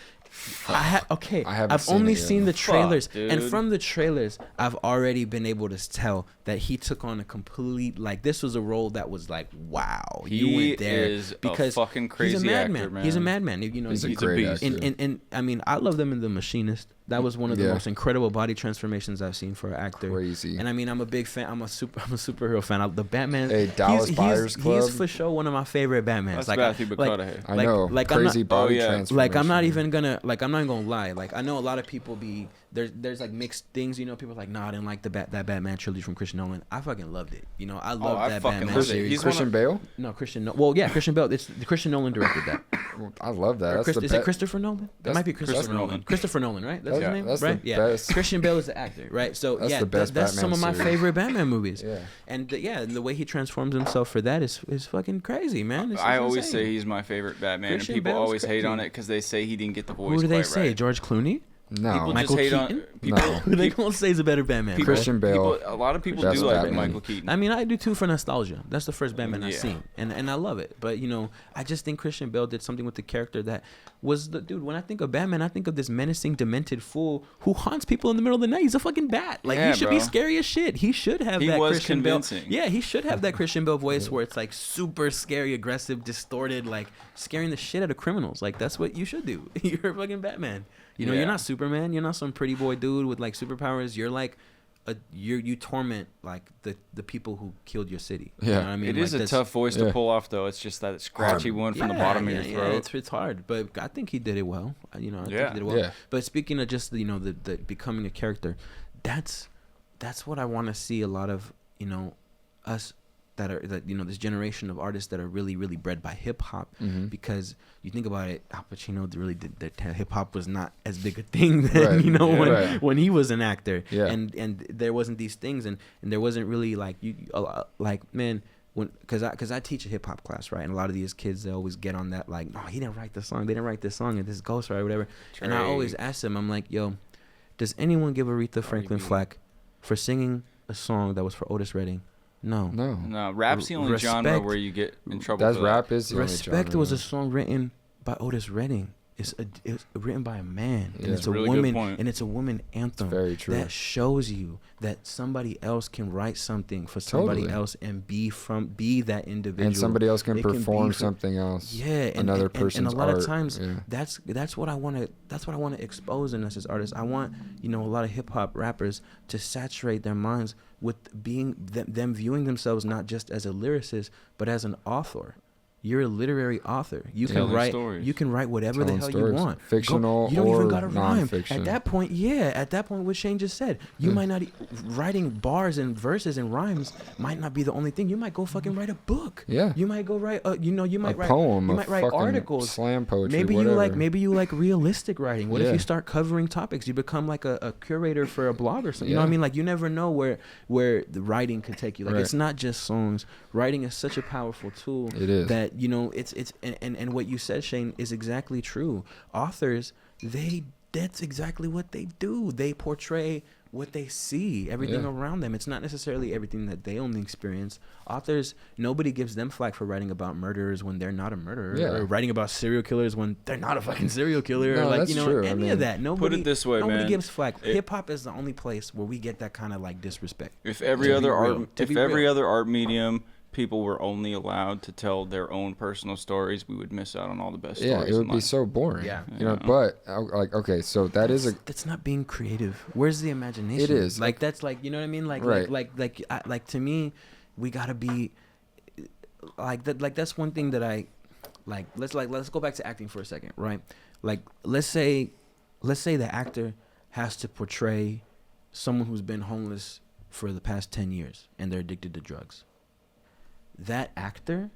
I haven't
I've
seen
only
it yet.
seen the trailers,
Fuck,
and
dude.
from the trailers, I've already been able to tell that he took on a complete, like, this was a role that was like, wow, you
He
went there
is a
because
fucking crazy
he's a madman.
actor, man.
He's a madman. You know,
He's a
He's a
great
beast.
actor.
and I mean, I love them in The Machinist. That was one of the
Yeah.
most incredible body transformations I've seen for an actor.
Crazy.
And I mean, I'm a big fan. I'm a superhero fan. The Batman.
Hey, Dallas Buyers Club.
He's for sure one of my favorite Batmans.
That's
like,
Matthew McConaughey.
I know.
Like, I'm
Crazy
not-
body
Oh, yeah.
transformation.
like I'm not even gonna lie. Like I know a lot of people be there's like mixed things. You know, people are like, nah, I didn't like that Batman trilogy from Christian Nolan. I fucking loved it. You know, I love
I
that
fucking
Batman
loved it.
series.
He's
Christian Bale?
No, Well, yeah, Christian Bale. It's Christian Nolan directed that.
I love that.
Or
That's the
Is it
best.
Christopher Nolan? It
That's-
might be Christopher
Christopher
Nolan.
Nolan.
Christopher Nolan, right? That's
Yeah,
his name,
that's the
right? Yeah.
best.
Christian Bale is the actor, right? So
That's
yeah,
the best
that's some
Batman
of my
series.
favorite Batman movies.
Yeah.
And and the way he transforms himself for that is fucking crazy, man. It's
I always
insane.
say he's my favorite Batman,
Christian
and people
Bale's
always hate on
crazy.
it because they say he didn't get the voice.
Who do they
quite
say?
right.
George Clooney?
No.
People
Michael
just hate on
Keaton?
people.
No.
Who they gonna say is a better Batman?
People,
Christian Bale.
a lot of people
Best
do like
Batman.
Michael Keaton.
I mean, I do too for nostalgia. That's the first Batman I've
Yeah.
seen, and I love it. But you know, I just think Christian Bale did something with the character that was the dude. When I think of Batman, I think of this menacing, demented fool who haunts people in the middle of the night. He's a fucking bat. Like
Yeah,
he should be
bro.
scary as shit. He should have
He
that
was
Christian
convincing.
Bale. Yeah, he should have that Christian Bale voice where it's like super scary, aggressive, distorted, like scaring the shit out of criminals. Like that's what you should do. You're a fucking Batman. You know,
Yeah.
you're not Superman. You're not some pretty boy dude with like superpowers. You're like you torment like the people who killed your city. You
Yeah.
know what I mean?
It is
Like,
a
that's-
tough voice
Yeah.
to pull off, though. It's just that scratchy one from the bottom of your throat.
it's hard, but I think he did it well. You know, I think
Yeah.
he did it well.
Yeah.
But speaking of just the becoming a character, that's what I want to see a lot of us this generation of artists that are really really bred by hip hop,
Mhm.
because you think about it, Al Pacino really did that. Hip hop was not as big a thing then,
Right. Yeah.
when
Right.
when he was an actor,
Yeah.
and there wasn't these things, and there wasn't really like man. Because I teach a hip hop class, right, and a lot of these kids, they always get on that like, no, he didn't write the song, they didn't write this song, and this ghost or whatever. And I always ask them, I'm like, yo, does anyone give Aretha Franklin flack for singing a song that was for Otis Redding? No.
No, rap's the only genre
Respect.
where you get in trouble.
That's
for that.
rap is the only
Respect
genre.
was a song written by Otis Redding. It's written by a man,
Yeah.
and it's
That's
a
a really good
woman,
point.
and it's a woman anthem.
very true.
That shows you that somebody else can write something for somebody
Totally.
else and be that individual.
And somebody else can
It can
perform
be for-
something else.
Yeah,
Another person's
and a lot
art.
of times
Yeah.
that's what I want to expose in us as artists. I want a lot of hip hop rappers to saturate their minds with being them viewing themselves not just as a lyricist but as an author. You're a literary author. You can
Telling
write.
stories.
You can write whatever
Telling
the hell
stories.
you want.
Fictional
You don't even
or
gotta rhyme.
nonfiction.
At that point, what Shane just said, you might not writing bars and verses and rhymes might not be the only thing. You might go fucking write a book.
Yeah.
You might go write. You might
a
write
poem,
You
a
might write
fucking
articles.
slam poetry,
Maybe
whatever.
you like realistic writing. What if
Yeah.
you start covering topics? You become like a curator for a blog or something. You know what I
Yeah.
mean? Like you never know where the writing could take you. Like
Right.
it's not just songs. Writing is such a powerful tool.
It is.
That it's and what you said, Shane, is exactly true. Authors, that's exactly what they do. They portray what they see, everything
Yeah.
around them. It's not necessarily everything that they only experience. Authors, nobody gives them flack for writing about murderers when they're not a murderer,
Yeah.
or writing about serial killers when they're not a fucking serial killer,
No,
or like
that's true. I
any
mean,
of that. Nobody,
this way,
nobody
man.
gives flack.
It-
Hip hop is the only place where we get that kind of like disrespect.
If every
To be
other
real.
art,
To
if
be
every
real.
other art medium, people were only allowed to tell their own personal stories, we would miss out on all the best
Yeah,
stories.
it would
in
be
life.
so boring.
Yeah.
You know,
Yeah.
but okay, so that's
That's not being creative. Where's the imagination?
It is.
like that's like, you know what I mean? Like
Right.
like to me, we gotta be like that. Like that's one thing that I like. Let's go back to acting for a second, right? Like let's say the actor has to portray someone who's been homeless for the past 10 years and they're addicted to drugs. That actor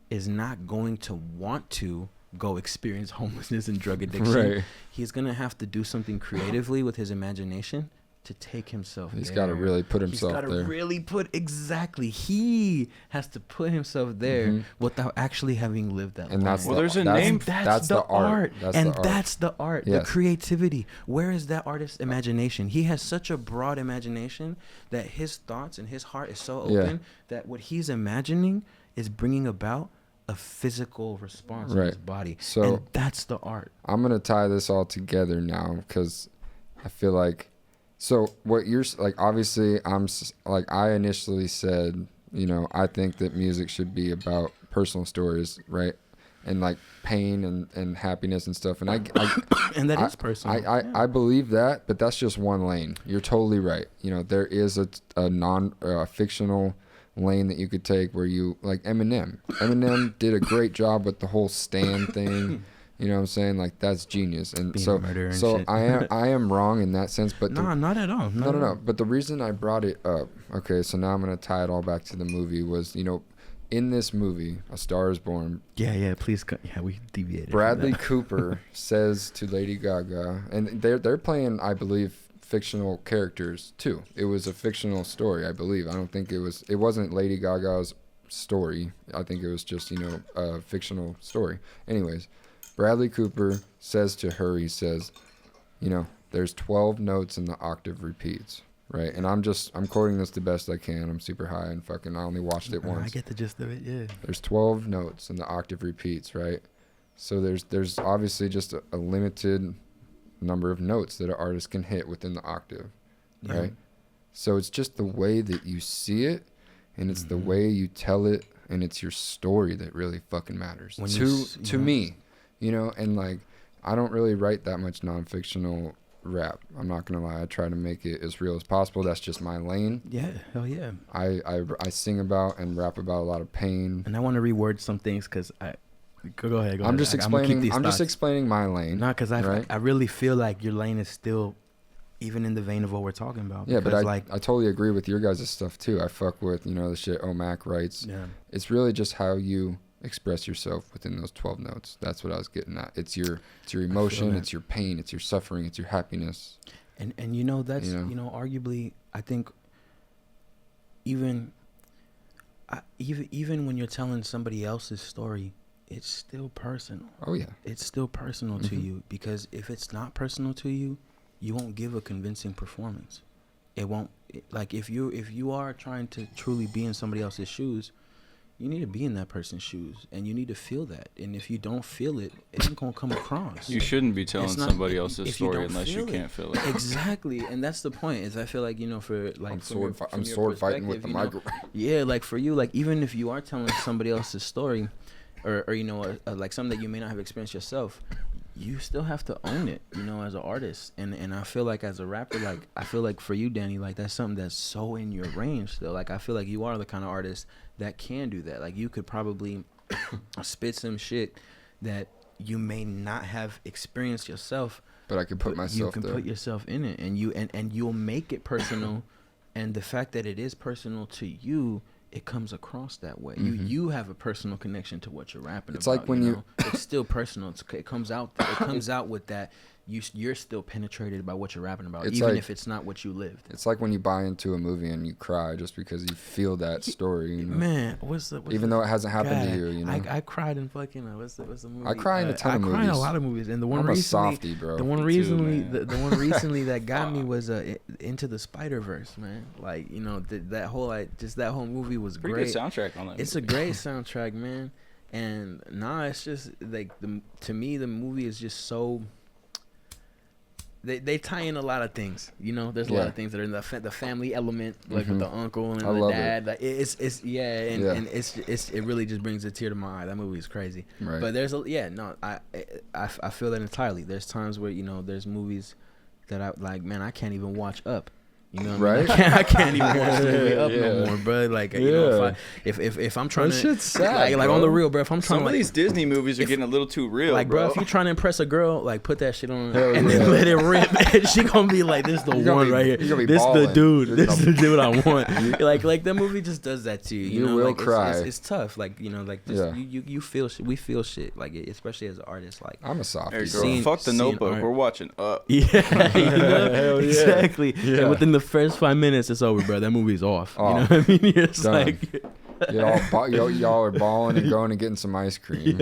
is not going to want to go experience homelessness and drug addiction.
Right.
He's going to have to do something creatively with his imagination to take himself
He's
there.
got to really put himself
He's got to
there.
really he has to put himself there
Mhm.
without actually having lived that
And that's
life.
Well, there's a
that's,
name-
That's the art. That's
and
the art.
that's the art, the
Yes.
creativity. Where is that artist's imagination? He has such a broad imagination that his thoughts and his heart is so
Yeah.
open that what he's imagining is bringing about a physical response
Right.
in his body.
So
and that's the art.
I'm gonna tie this all together now because I feel like, so what you're like, obviously like I initially said, you know, I think that music should be about personal stories, right? And like pain and happiness and stuff. And
And that is personal.
I believe that, but that's just one lane. You're totally right. You know, there is a fictional lane that you could take where you, like Eminem. Eminem did a great job with the whole Stan thing. You know what I'm saying? Like, that's genius. And
Being
so
a murderer and
so
shit.
I am wrong in that sense, but
No, not at all.
no. But the reason I brought it up, okay, so now I'm going to tie it all back to the movie, was, you know, in this movie, A Star Is Born,
Yeah, please. We deviated. from
Bradley
that.
Cooper says to Lady Gaga, and they're playing, I believe, fictional characters too. It was a fictional story, I believe. I don't think it wasn't Lady Gaga's story. I think it was just, you know, a fictional story. Anyways, Bradley Cooper says to her, he says, you know, there's 12 notes in the octave repeats, right? And I'm quoting this the best I can. I'm super high and fucking, I only watched it once.
I get the gist of it. Yeah.
There's 12 notes in the octave repeats, right? So there's obviously just a limited number of notes that an artist can hit within the octave,
Yeah.
right? So it's just the way that you see it, and it's the way you tell it, and it's your story that really fucking matters
When you
to me, you know. And like, I don't really write that much non-fictional rap. I'm not gonna lie. I try to make it as real as possible. That's just my lane.
Yeah. Hell yeah.
I sing about and rap about a lot of pain.
And I want to reword some things because I. Go ahead.
I'm just explaining. I'm just
thoughts.
explaining my lane.
Not because
right?
I really feel like your lane is still, even in the vein of what we're talking about.
Yeah, but I
like,
totally agree with your guys' stuff too. I fuck with, you know, the shit Omac writes.
yeah.
It's really just how you express yourself within those 12 notes. That's what I was getting at. It's your emotion,
that.
it's your pain, it's your suffering, it's your happiness.
And you know that's
You know?
arguably I think even when you're telling somebody else's story, it's still personal.
Oh yeah.
It's still personal to you, because if it's not personal to you, you won't give a convincing performance. It won't, like if you are trying to truly be in somebody else's shoes, you need to be in that person's shoes, and you need to feel that. And if you don't feel it, it ain't gonna come across.
You shouldn't be telling
It's not-
somebody else's
if you
story
don't
unless you
feel it.
can't feel it.
Exactly, and that's the point. Is I feel like, you know, for like
I'm
from your-
sword,
from
I'm
your
sword fighting with the
perspective, you know,
microphone.
yeah, like for you, like even if you are telling somebody else's story, or you know, like something that you may not have experienced yourself, you still have to own it, you know, as an artist. And I feel like as a rapper, like I feel like for you, Danny, like that's something that's so in your range still. Like I feel like you are the kind of artist that can do that. Like you could probably spit some shit that you may not have experienced yourself,
But I can put
but
myself
you can
there.
put yourself in it, and you'll make it personal. And the fact that it is personal to you, it comes across that way. You have a personal connection to what you're rapping
It's
about.
like when
you
you-
know? It's still personal. It comes out. It comes out with that. You're still penetrated by what you're rapping about,
It's
even
like-
if it's not what you lived.
It's like when you buy into a movie and you cry just because you feel that story, you know?
Man,
Even though it hasn't happened to you, you know?
I cried in fucking what's the movie?
I cry in a ton of
I cry in a
movies.
lot of movies, and the one
I'm a
recently,
softie, bro.
the one
Me too,
recently,
man.
the one recently that got me was Into the Spider-Verse, man. Like, you know, that whole movie was
Pretty
great.
good soundtrack on that.
It's a great soundtrack, man. And it's just like to me the movie is just so. They tie in a lot of things, you know. There's a lot
Yeah.
of things that are in the family element, like with the uncle and
I
the
love it.
dad. Like and it really just brings a tear to my eye. That movie is crazy.
Right.
But there's I feel that entirely. There's times where, you know, there's movies that I like, man, I can't even watch Up. You know what I mean?
Right?
I can't even watch the movie Up
Yeah.
no more, bro. Like, you know, if I'm trying
That
to,
shit's sad,
like on
bro.
the real, bro. If I'm trying
Some
to,
of these Disney movies are getting a little too real,
like,
bro.
if you're trying to impress a girl, like, put that shit on
Hell
and
yeah.
then let it rip. And she gonna be like, this is the
You're gonna
one
be-
right here.
you're gonna be
This the
balling.
dude.
You're
This is
gonna-
the dude I want. like that movie just does that to you.
You
know,
will
like,
cry.
It's tough. Like, you know, like just,
Yeah.
you feel shit. We feel shit. Like, especially as an artist. Like,
I'm a softie,
Hey,
bro.
girl, fuck the
seeing
Notebook.
art.
We're watching Up.
yeah, you know?
Hell yeah.
Exactly.
Yeah.
And within the first 5 minutes, it's over, bro. That movie's off. You know
Off.
what I mean? You're just
Done.
like,
y'all are balling and going and getting some ice cream.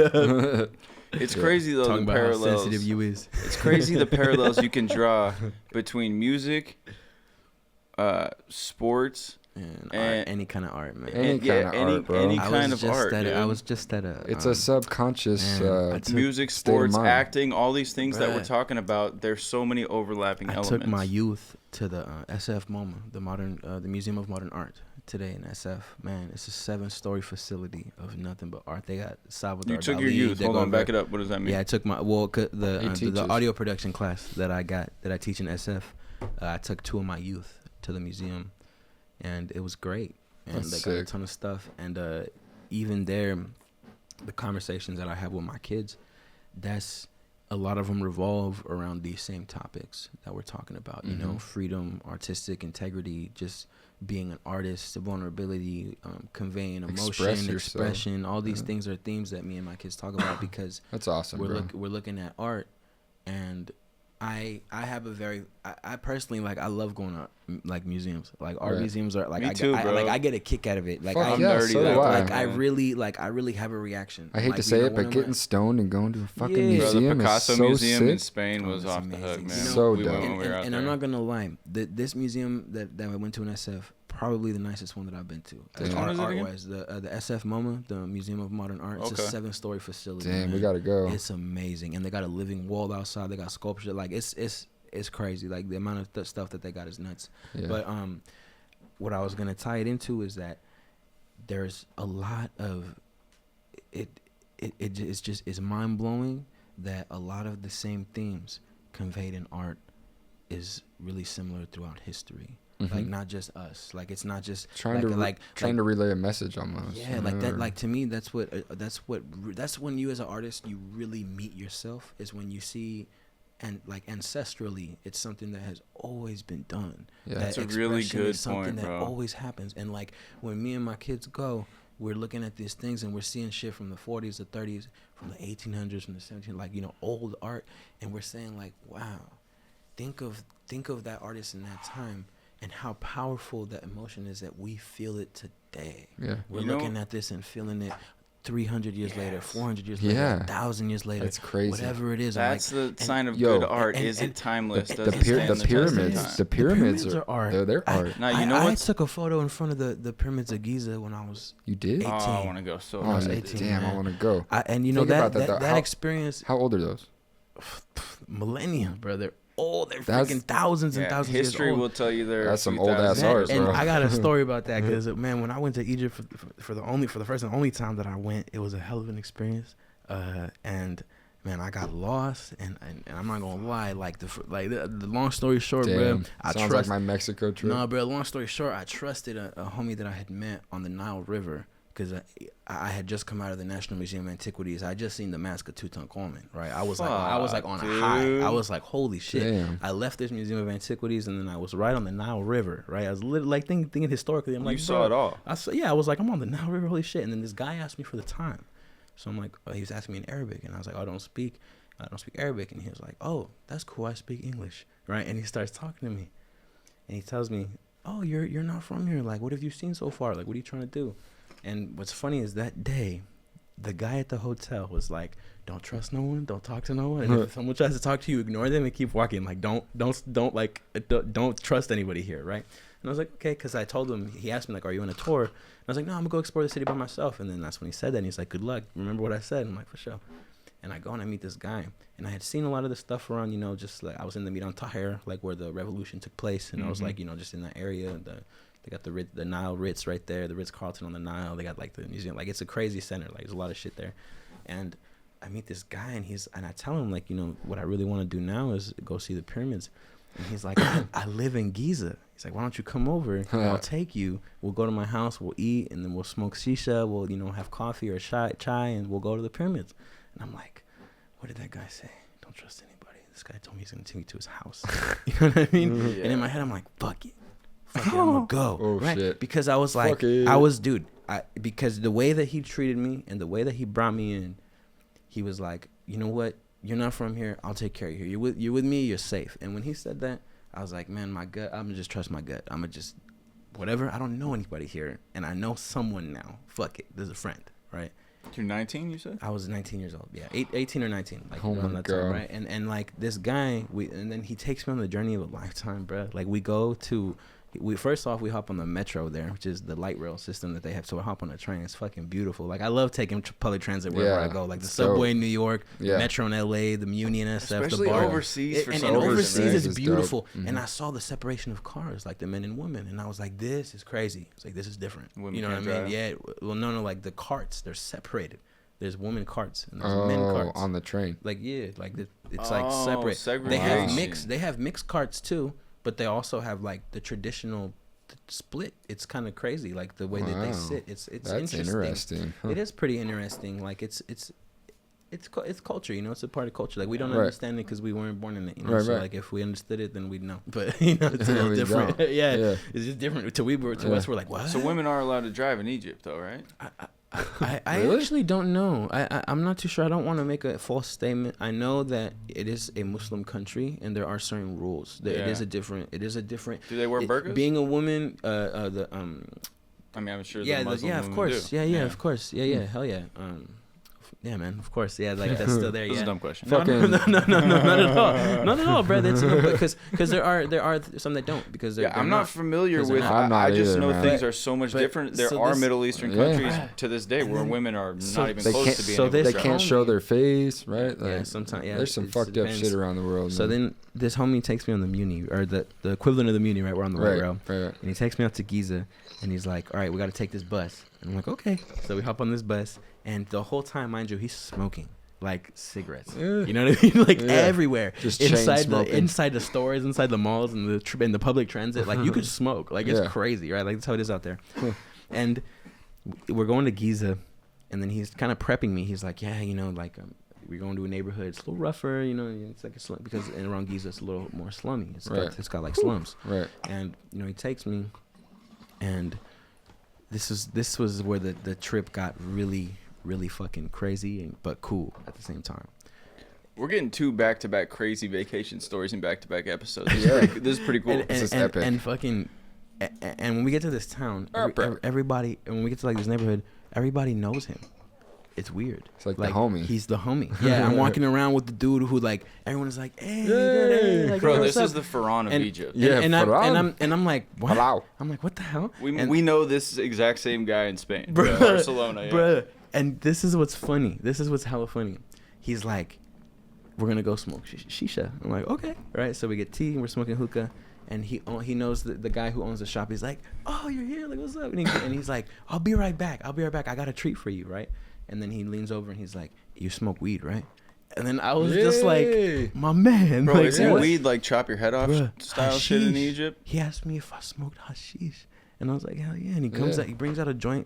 It's crazy though,
talking
the
about how
parallels.
sensitive you is.
It's crazy the parallels you can draw between music, sports,
And
And-
art, any kind of art, man.
Any kind of art, bro.
Any
I
kind
was
of
just
art,
at
dude.
I was just at a.
It's a subconscious
man, I took-
Music,
state of
sports,
mind.
acting, all these things that we're
Bruh.
talking about. There's so many overlapping
I
elements.
took my youth to the SF MoMA, the Museum of Modern Art, today in SF. Man, it's a 7-story facility of nothing but art. They got Salvador
You took
Dali,
your youth.
they
Hold
go
on, back
over-
it up. What does that mean?
Yeah, I took my the
teaches.
audio production class that I teach in SF. I took 2 of my youth to the museum, and it was great. And
That's
they got a
sick.
ton of stuff. And even there, the conversations that I have with my kids, that's a lot of them revolve around these same topics that we're talking about. You know,
Mhm.
freedom, artistic integrity, just being an artist, vulnerability, conveying emotion,
Express yourself.
expression. All these
Yeah.
things are themes that me and my kids talk about because
That's awesome, bro.
we're looking at art, and I have a very I personally I love going to like museums. Like art
Right.
museums are
Me too, bro.
I get a kick out of it. Like
Fuck
I'm
yeah,
nerdy
so
that
do
way,
I.
like I
man.
really have a reaction.
I hate
Like,
to
you
say
know,
it,
one
but
of
getting
my-
stoned and going to a fucking
Yeah.
Bro, the
museum
Picasso
is so
Museum in
sick.
Spain was
it's
off the hook,
amazing.
man.
You know,
So
we went
dope.
when we were out
and
there.
I'm not gonna lie, this museum that I went to in SF, probably the nicest one that I've been to.
Which
one is it again?
Art-wise, the SF MoMA, the Museum of Modern Art. It's
Okay.
a 7-story facility.
Damn, we
man.
gotta go.
It's amazing, and they got a living wall outside. They got sculpture. Like it's crazy. Like the amount of stuff that they got is nuts.
Yeah.
But what I was gonna tie it into is that there's a lot of it's mind blowing that a lot of the same themes conveyed in art is really similar throughout history. Like
Mhm.
not just us. Like it's not just
trying to relay a message almost.
yeah, like that. Like to me, that's when you as an artist, you really meet yourself. Is when you see, and like ancestrally, it's something that has always been done.
Yeah.
That
That's a really
expression
good
is something
point,
that
bro.
always happens. And like when me and my kids go, we're looking at these things and we're seeing shit from the 40s, the 30s, from the 1800s, from the 1700s, like old art, and we're saying like, wow, think of that artist in that time. And how powerful that emotion is that we feel it today.
Yeah.
We're
You know-
looking at this and feeling it 300 years later,
Yes.
400 years
Yeah.
later, 1,000 years later.
That's crazy.
Whatever it is. I'm
That's
like,
the sign of
yo,
good art.
and-
Is it
and-
timeless?
The,
Does
the,
it
pyra-
stand
the
the test of
pyramids,
time?
the pyramids are
art.
They're art.
Now, you know
I
what's-
took a photo in front of the pyramids of Giza when I was
You did?
18.
Oh, I want to go so
Oh,
bad.
was
yeah,
18,
damn, I
man.
want to go.
and
Think about that, though.
that
How-
experience,
How old are those?
millennia, bro. They're old. They're
That's-
freaking thousands and
Yeah,
thousands
history
years old.
will tell you they're
That's some
2,000
old-ass
years
art,
and
bro.
I got a story about that because man, when I went to Egypt for the first and only time that I went, it was a hell of an experience. And man, I got lost, and I'm not gonna lie, like the long story short,
Damn.
bro, I
Sounds like my Mexico trip.
No, bro. Long story short, I trusted a homie that I had met on the Nile River because I had just come out of the National Museum of Antiquities. I just seen the Mask of Tutankhamun. Right, I was like on
Fuck,
a high.
dude.
I was like, holy shit.
Damn.
I left this Museum of Antiquities and then I was right on the Nile River. Right, I was like thinking historically. I'm like,
You saw
bro,
it all.
I was like, I'm on the Nile River. Holy shit! And then this guy asked me for the time, so I'm like, he was asking me in Arabic, and I was like, I don't speak Arabic, and he was like, oh, that's cool. I speak English, right? And he starts talking to me, and he tells me, oh, you're not from here. Like, what have you seen so far? Like, what are you trying to do? And what's funny is that day, the guy at the hotel was like, don't trust no one, don't talk to no one. And if someone tries to talk to you, ignore them and keep walking. Like, don't trust anybody here, right? And I was like, okay, because I told him, he asked me, like, are you on a tour? And I was like, no, I'm going to go explore the city by myself. And then that's when he said that. And he's like, good luck. Remember what I said? I'm like, for sure. And I go and I meet this guy. And I had seen a lot of the stuff around, just like I was in the Miran Tahir, like where the revolution took place. And I was like, just in that area. They got the Nile Ritz right there, the Ritz-Carlton on the Nile. They got like the museum. Like it's a crazy center. Like there's a lot of shit there. And I meet this guy and I tell him like, what I really want to do now is go see the pyramids. And he's like, I live in Giza. He's like, why don't you come over? And I'll take you. We'll go to my house. We'll eat, and then we'll smoke shisha. We'll, have coffee or chai, and we'll go to the pyramids. And I'm like, what did that guy say? Don't trust anybody. This guy told me he's gonna take me to his house. You know what I mean?
Yeah.
And in my head, I'm like, fuck it, I'm gonna go.
Oh,
right?
shit.
Because I was like,
Fuck it.
because the way that he treated me and the way that he brought me in, he was like, you know what? You're not from here. I'll take care of you. You're with me. You're safe. And when he said that, I was like, man, my gut. I'm gonna just trust my gut. I'm gonna just whatever. I don't know anybody here, and I know someone now. Fuck it. There's a friend, right?
You're 19, you said?
I was 19 years old. Yeah, 18 or 19. Like
Oh
around
my
that time,
God.
right? And like this guy, and then he takes me on the journey of a lifetime, bro. Like we go to we first off we hop on the metro there, which is the light rail system that they have. So we hop on a train. It's fucking beautiful. Like I love taking public transit wherever I go. Like the subway in New York, the metro in LA, the Muni and SF,
Especially
the bar.
overseas for some
and
reason,
overseas
right?
is
It's
beautiful.
dope.
And I saw the separation of cars, like the men and women, and I was like, this is crazy. It's like this is different.
Women
you know what I
can't
mean?
drive?
Yeah. Well, no, like the carts, they're separated. There's women carts and there's men carts
on the train.
Like like it's like separate. They have mixed carts too, but they also have like the traditional split. It's kind of crazy, like the way that they sit. It's
That's
interesting.
Huh.
It is pretty interesting. Like it's culture, you know. It's a part of culture. Like we don't understand it because we weren't born in it. You know? So like if we understood it, then we'd know. But you know, it's a little different. yeah, it's just different. To us, we're like, what?
So women are allowed to drive in Egypt, though, right?
I actually don't know. I'm not too sure. I don't want to make a false statement. I know that it is a Muslim country and there are certain rules. It is a different.
Do they wear burqas?
Being a woman,
I mean, I'm sure.
Yeah,
the Muslim
of
women
course.
do.
Yeah, of course. Yeah, hell yeah. Yeah, man. Of course. Yeah, like that's still there.
This is
Yeah.
a dumb question.
No, not at all, bro. That's because there are some that don't because they're
I'm not familiar with.
I'm not
I just
either,
know
man.
things are so much different. There are Middle Eastern countries to this day where women are not even close to being able to
They
drive.
can't show their face, right?
Yeah,
Like,
sometimes. Yeah,
there's some fucked up shit around the world.
So
man.
then this homie takes me on the Muni, or the equivalent of the Muni, right? We're on the right rail.
Right.
And he takes me out to Giza, and he's like, all right, we got to take this bus. And I'm like, okay. So we hop on this bus, and the whole time, mind you, he's smoking like cigarettes. You know what I mean? Like everywhere.
Just chain smoking.
Inside the stores, inside the malls, and the public transit. Like you could smoke. Like it's crazy, right? Like that's how it is out there. And we're going to Giza, and then he's kind of prepping me. He's like, yeah, you know, like we're going to a neighborhood. It's a little rougher, you know. It's like a slum because around Giza it's a little more slummy. It's got like slums.
Right.
And you know, he takes me, and this was where the trip got really fucking crazy but cool at the same time.
We're getting 2 back-to-back crazy vacation stories in back-to-back episodes. This is pretty cool.
This is epic.
And when we get to this town, everybody, and when we get to like this neighborhood, everybody knows him. It's weird.
It's like the homie.
He's the homie. Yeah, I'm walking around with the dude who like everyone is like, hey, like,
Bro,
hey,
this
what's
is
up?
the Pharaoh of Egypt.
And I'm like, what?
Hello.
I'm like, what the hell?
We know this exact same guy in Spain,
Bruh,
Barcelona. Yeah.
Bruh. And this is what's funny. This is what's hella funny. He's like, we're gonna go smoke shisha. I'm like, okay, right. So we get tea and we're smoking hookah, and he knows the guy who owns the shop. He's like, oh, you're here, like what's up? And he's like, I'll be right back. I got a treat for you, right? And then he leans over and he's like, you smoke weed, right? And then I was just like, my man,
Bro,
like,
isn't
what?
weed like chop your head off style shit in
Hashish.
Egypt?
He asked me if I smoked hashish, and I was like, hell yeah. And he comes out, he brings out a joint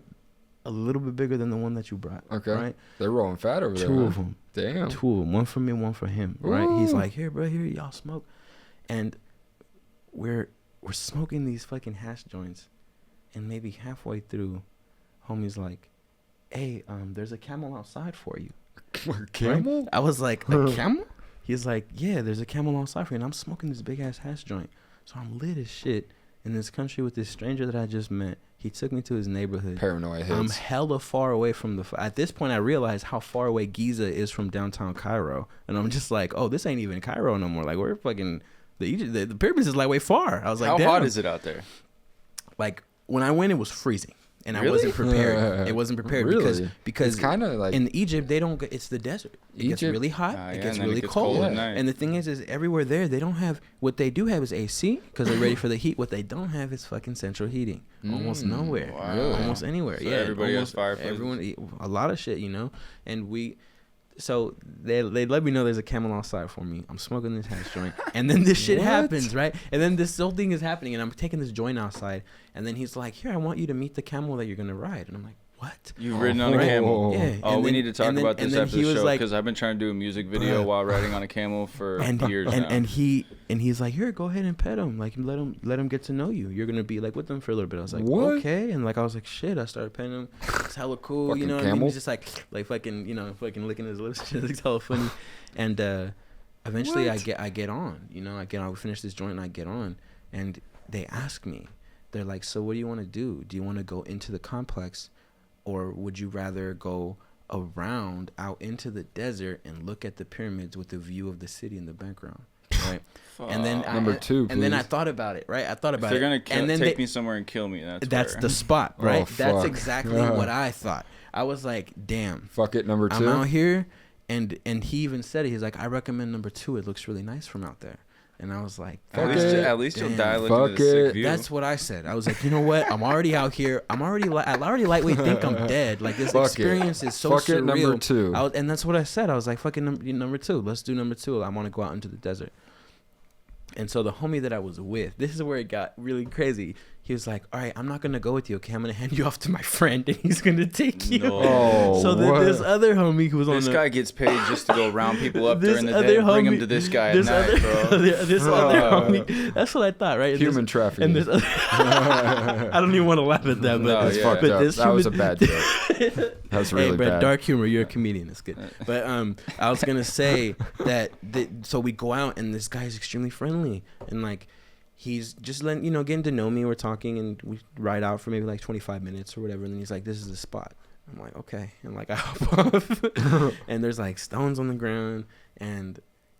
a little bit bigger than the one that you brought.
Okay.
Right?
They're rolling fat over there.
Two of them.
Damn.
2 of them. One for me, one for him. Right? He's like, here, bro, here, y'all smoke. And we're smoking these fucking hash joints, and maybe halfway through, homie's like, hey, there's a camel outside for you.
Camel?
Right? I was like, a camel? He's like, yeah, there's a camel outside for you. And I'm smoking this big ass hash joint. So I'm lit as shit in this country with this stranger that I just met. He took me to his neighborhood.
Paranoia hits.
I'm hella far away from at this point I realized how far away Giza is from downtown Cairo. And I'm just like, oh, this ain't even Cairo no more. Like, we're fucking, the pyramids is like way far. I was like,
How
damn.
hot is it out there?
Like, when I went, it was freezing. And
Really?
I wasn't prepared. It wasn't prepared
Really?
because
It's kinda like-
in Egypt they don't it's the desert. It gets
Egypt-
really hot.
Ah,
It
yeah,
gets
and then it
really
gets
cold.
cold at night.
And the thing is everywhere there they don't have what they do have is AC because they're ready for the heat. What they don't have is fucking central heating. Almost nowhere.
Wow.
Almost anywhere.
So
yeah.
everybody has
almost
fireplaces.
Everyone a lot of shit, you know. And so they let me know there's a camel outside for me. I'm smoking this hash joint, and then this shit
What?
happens, right? And then this whole thing is happening, and I'm taking this joint outside, and then he's like, "Here, I want you to meet the camel that you're gonna ride." And I'm like, "What?"
You've ridden on a camel.
Yeah.
Oh,
and
we
then-
need to talk
and then-
about this
and then
after
he
the
was
show
like-
because I've been trying to do a music video
Bruh.
while riding on a camel for years now.
and he's like, "Here, go ahead and pet him. Like, let him get to know you. You're gonna be like with them for a little bit." I was like,
What?
"Okay." And like I was like, "Shit." I started petting him. It's hella cool,
Fucking
you know what I mean?
camel?
He's just like fucking, you know, fucking licking his lips. It's hella funny. And eventually
What?
I get on. You know, we finish this joint and I get on, and they ask me, they're like, "So what do you want to do? Do you want to go into the complex, or would you rather go around out into the desert and look at the pyramids with the view of the city in the background?" right? And then
Number 2,
and then I
please.
thought about it, right? I thought about
They're
it.
gonna
and then
take me somewhere and kill me.
That's
where.
the spot, right?
Oh,
That's
fuck.
exactly what I thought. I was like, damn,
Fuck it, number 2.
I'm out here, and he even said it. He's like, I recommend number 2. It looks really nice from out there. And I was like,
At least you'll
damn.
dial
Fuck
into the sick
it.
view.
That's what I said. I was like, you know what? I'm already out here. I already lightweight think I'm dead. Like this
Fuck
experience is so
Fuck
surreal.
it, number 2.
And that's what I said. I was like, fucking number 2. Let's do number 2. I want to go out into the desert. And so the homie that I was with, this is where it got really crazy. He was like, all right, I'm not going to go with you, okay? I'm going to hand you off to my friend, and he's going to take you.
No.
Oh,
So then
what?
this other homie who was on
This
the...
guy gets paid just to go round people up
This
during the
other
day and bring them
homie-
to this guy at
this
night,
other,
bro.
this other homie, that's what I thought, right? And
Human
this,
trafficking.
and this other, I don't even want to laugh at that, but
No,
That's
yeah.
fucked
but
up.
this
That was a
human-
bad joke. That's really
hey, Brett,
bad.
dark humor. You're a comedian. It's good. But I was gonna say that. So we go out, and this guy is extremely friendly, and like, he's just getting to know me. We're talking, and we ride out for maybe like 25 minutes or whatever. And then he's like, "This is the spot." I'm like, "Okay," and like I hop off, and there's like stones on the ground, and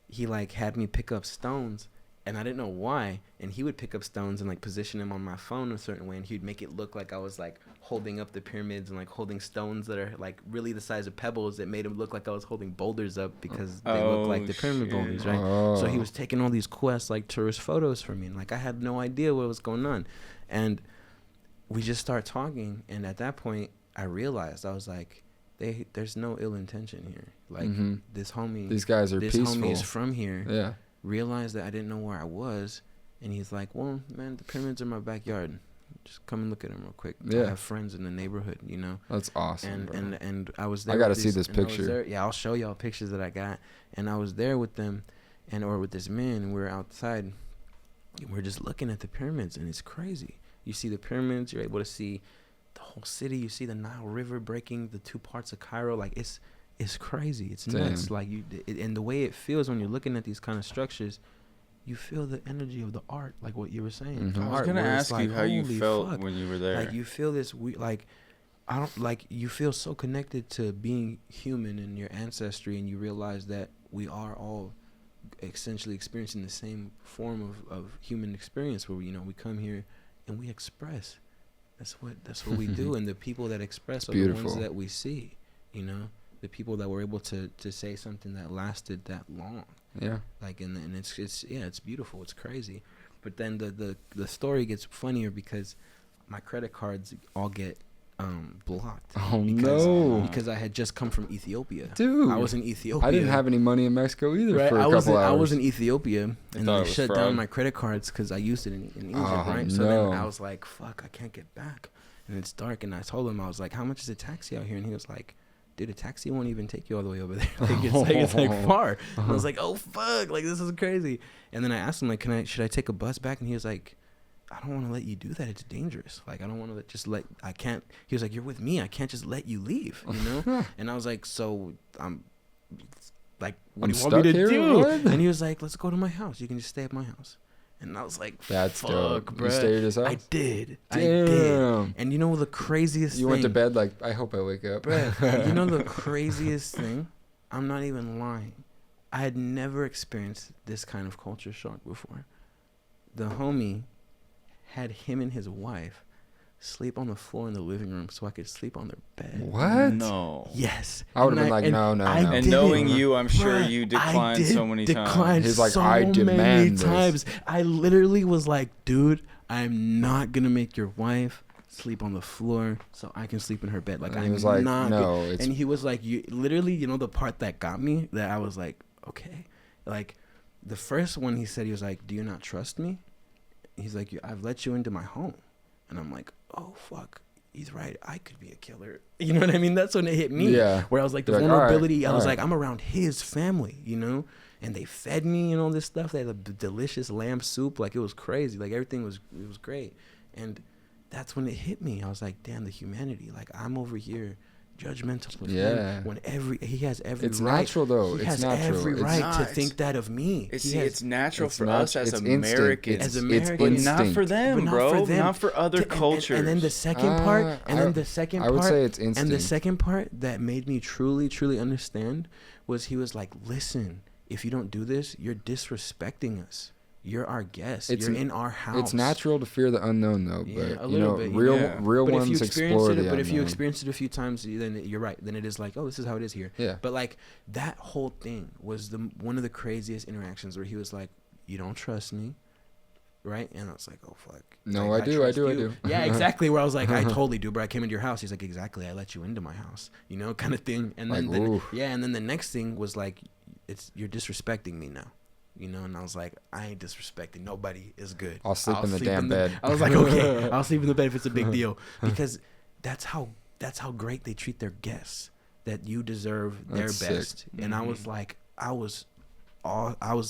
he like had me pick up stones. And I didn't know why. And he would pick up stones and like position them on my phone a certain way. And he'd make it look like I was like holding up the pyramids and like holding stones that are like really the size of pebbles. It made him look like I was holding boulders up because they look like the pyramid
shit.
boulders, right?
Oh.
So he was taking all these quests like tourist photos for me. And like I had no idea what was going on. And we just start talking. And at that point, I realized, I was like, there's no ill intention here. Like this homie,
These guys are
this
peaceful.
homie is from here.
Yeah.
Realized that I didn't know where I was, and he's like, well, man, the pyramids are in my backyard. Just come and look at them real quick.
Yeah.
I have friends in the neighborhood, you know.
That's awesome,
And I was there.
I gotta
with
see
these-
this
and I was
picture.
there- yeah, I'll show y'all pictures that I got. And I was there with them, or with this man, and we were outside. And we're just looking at the pyramids, and it's crazy. You see the pyramids, you're able to see the whole city. You see the Nile River breaking the 2 parts of Cairo. Like it's crazy. It's nuts.
Damn.
Like and the way it feels when you're looking at these kind of structures, you feel the energy of the art, like what you were saying.
Mhm.
The
I was
art
gonna
where it's
ask you
like,
how you
holy
felt
fuck.
when you were there.
Like you feel this like I don't like you feel so connected to being human and your ancestry, and you realize that we are all essentially experiencing the same form of human experience where we come here and we express. That's what we do, and the people that express are the
beautiful.
ones that we see, the people that were able to say something that lasted that long.
Yeah.
Like and it's beautiful, it's crazy. But then the story gets funnier because my credit cards all get blocked.
Oh, no.
Because I had just come from Ethiopia.
Dude.
I was in Ethiopia.
I didn't have any money in Mexico either
Right,
for a
I was
couple
in,
hours.
I was in Ethiopia, and
thought
then
it
they
was
shut
fraud.
down my credit cards because I used it in Egypt,
Oh,
right? So
no.
then I was like, "Fuck, I can't get back," and it's dark. And I told him, I was like, "How much is a taxi out here?" And he was like, "Dude, a taxi won't even take you all the way over there. It's like far." And I was like, "Oh fuck, like this is crazy." And then I asked him, like, should I take a bus back? And he was like, "I don't want to let you do that. It's dangerous. Like, I don't want to I can't." He was like, "You're with me. I can't just let you leave, you know?" And I was like, "So I'm like, what do you want me to
stuck here?
do?"
What?
And he was like, "Let's go to my house. You can just stay at my house." And I was like,
That's
"Fuck,
dope.
bro."
You stayed at his house?
I did.
Damn.
And you know the craziest
You
thing?
went to bed like, I hope I wake up.
Bruh, you know the craziest thing? I'm not even lying. I had never experienced this kind of culture shock before. The homie had him and his wife sleep on the floor in the living room so I could sleep on their bed.
What?
No.
Yes.
I would've
And
been like,
and
no.
I
And
did
knowing
it.
you, I'm sure
Bruh,
you
I
declined
did
so many times.
decline
He's like,
so
"I
many
demand this."
times. I literally was like, "Dude, I'm not gonna make your wife sleep on the floor so I can sleep in her bed." Like,
And
I'm
he was like,
not.
"No, it's."
And he was like, "You literally, the part that got me, that I was like, okay." Like, the first one he said, he was like, "Do you not trust me?" He's like, "I've let you into my home," and I'm like, "Oh fuck." He's right. I could be a killer. You know what I mean? That's when it hit me.
Yeah.
Where I was like, the
You're like, all right,
vulnerability. I was
all
like,
right.
I'm around his family, and they fed me and all this stuff. They had a delicious lamb soup. Like, it was crazy. Like, everything was great. And that's when it hit me. I was like, damn, the humanity. Like, I'm over here judgmental with
Yeah.
him when he has every
It's
right.
natural, though.
He
It's
has
natural.
every
It's
right
not.
to
It's-
think that of me.
It's natural
It's
for
not-
us as
it's instinct.
Americans.
As
It's
Americans.
But
instinct.
not for them,
But not
bro.
for them.
Not for other
And-
cultures.
And then the second part, and then the second
I
part,
would say it's
and the
instinct.
second part that made me truly, truly understand was he was like, "Listen, if you don't do this, you're disrespecting us. You're our guest.
It's
You're in our house.
It's natural to fear the unknown, though.
Yeah,
But
a
you know,
little bit,
real
but if you
ones
experience
explore
it,
the
but if you
unknown.
experience it a few times, then you're right. Then it is like, oh, this is how it is here.
Yeah.
But like that whole thing was one of the craziest interactions where he was like, "You don't trust me." Right? And I was like, oh, fuck.
No,
Like,
I do.
trust you. Yeah, exactly. Where I was like, I totally do, but I came into your house. He's like, exactly. I let you into my house, you know, kind of thing. And then,
Like, ooh.
and then the next thing was like, you're disrespecting me now, you know? And I was like, I ain't disrespecting. Nobody is good.
I'll sleep in the damn bed.
I was like, okay, I'll sleep in the bed if it's a big deal. Because that's how great they treat their guests, that you deserve their
That's
best.
sick.
And I was like, I was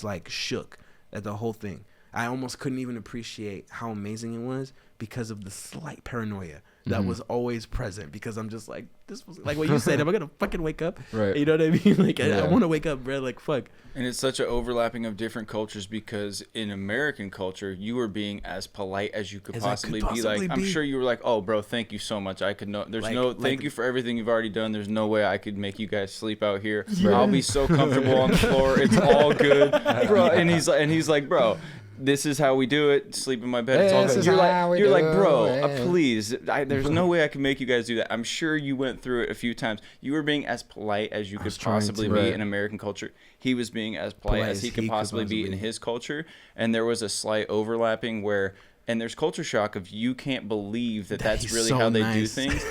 like shook at the whole thing. I almost couldn't even appreciate how amazing it was because of the slight paranoia that was always present, because I'm just like, this was like what you said, am I gonna fucking wake up?
Right.
You know what I mean? Like,
Yeah.
I want to wake up, bro. Like, fuck.
And it's such an overlapping of different cultures, because in American culture, you were being as polite as you could
As I could
possibly be.
possibly
Like, I'm
be.
sure you were like, "Oh, bro, thank you so much. I could no, there's
Like-
no,
like-
thank you for everything you've already done. There's no way I could make you guys sleep out here. I'll be so comfortable on the floor. It's all good, bro." And he's like, "Bro, this is how we do it. Sleep in my bed. It's all
This
good."
is
You're
how we
like,
do
bro,
it.
please. There's no way I can make you guys do that. I'm sure you went through it a few times. You were being as polite as you could
was trying
possibly
to.
be
Right.
in American culture. He was being as polite as he could possibly be in his culture. And there was a slight overlapping where, and there's culture shock of, you can't believe that's
He's
really
so
how they do
nice.
things.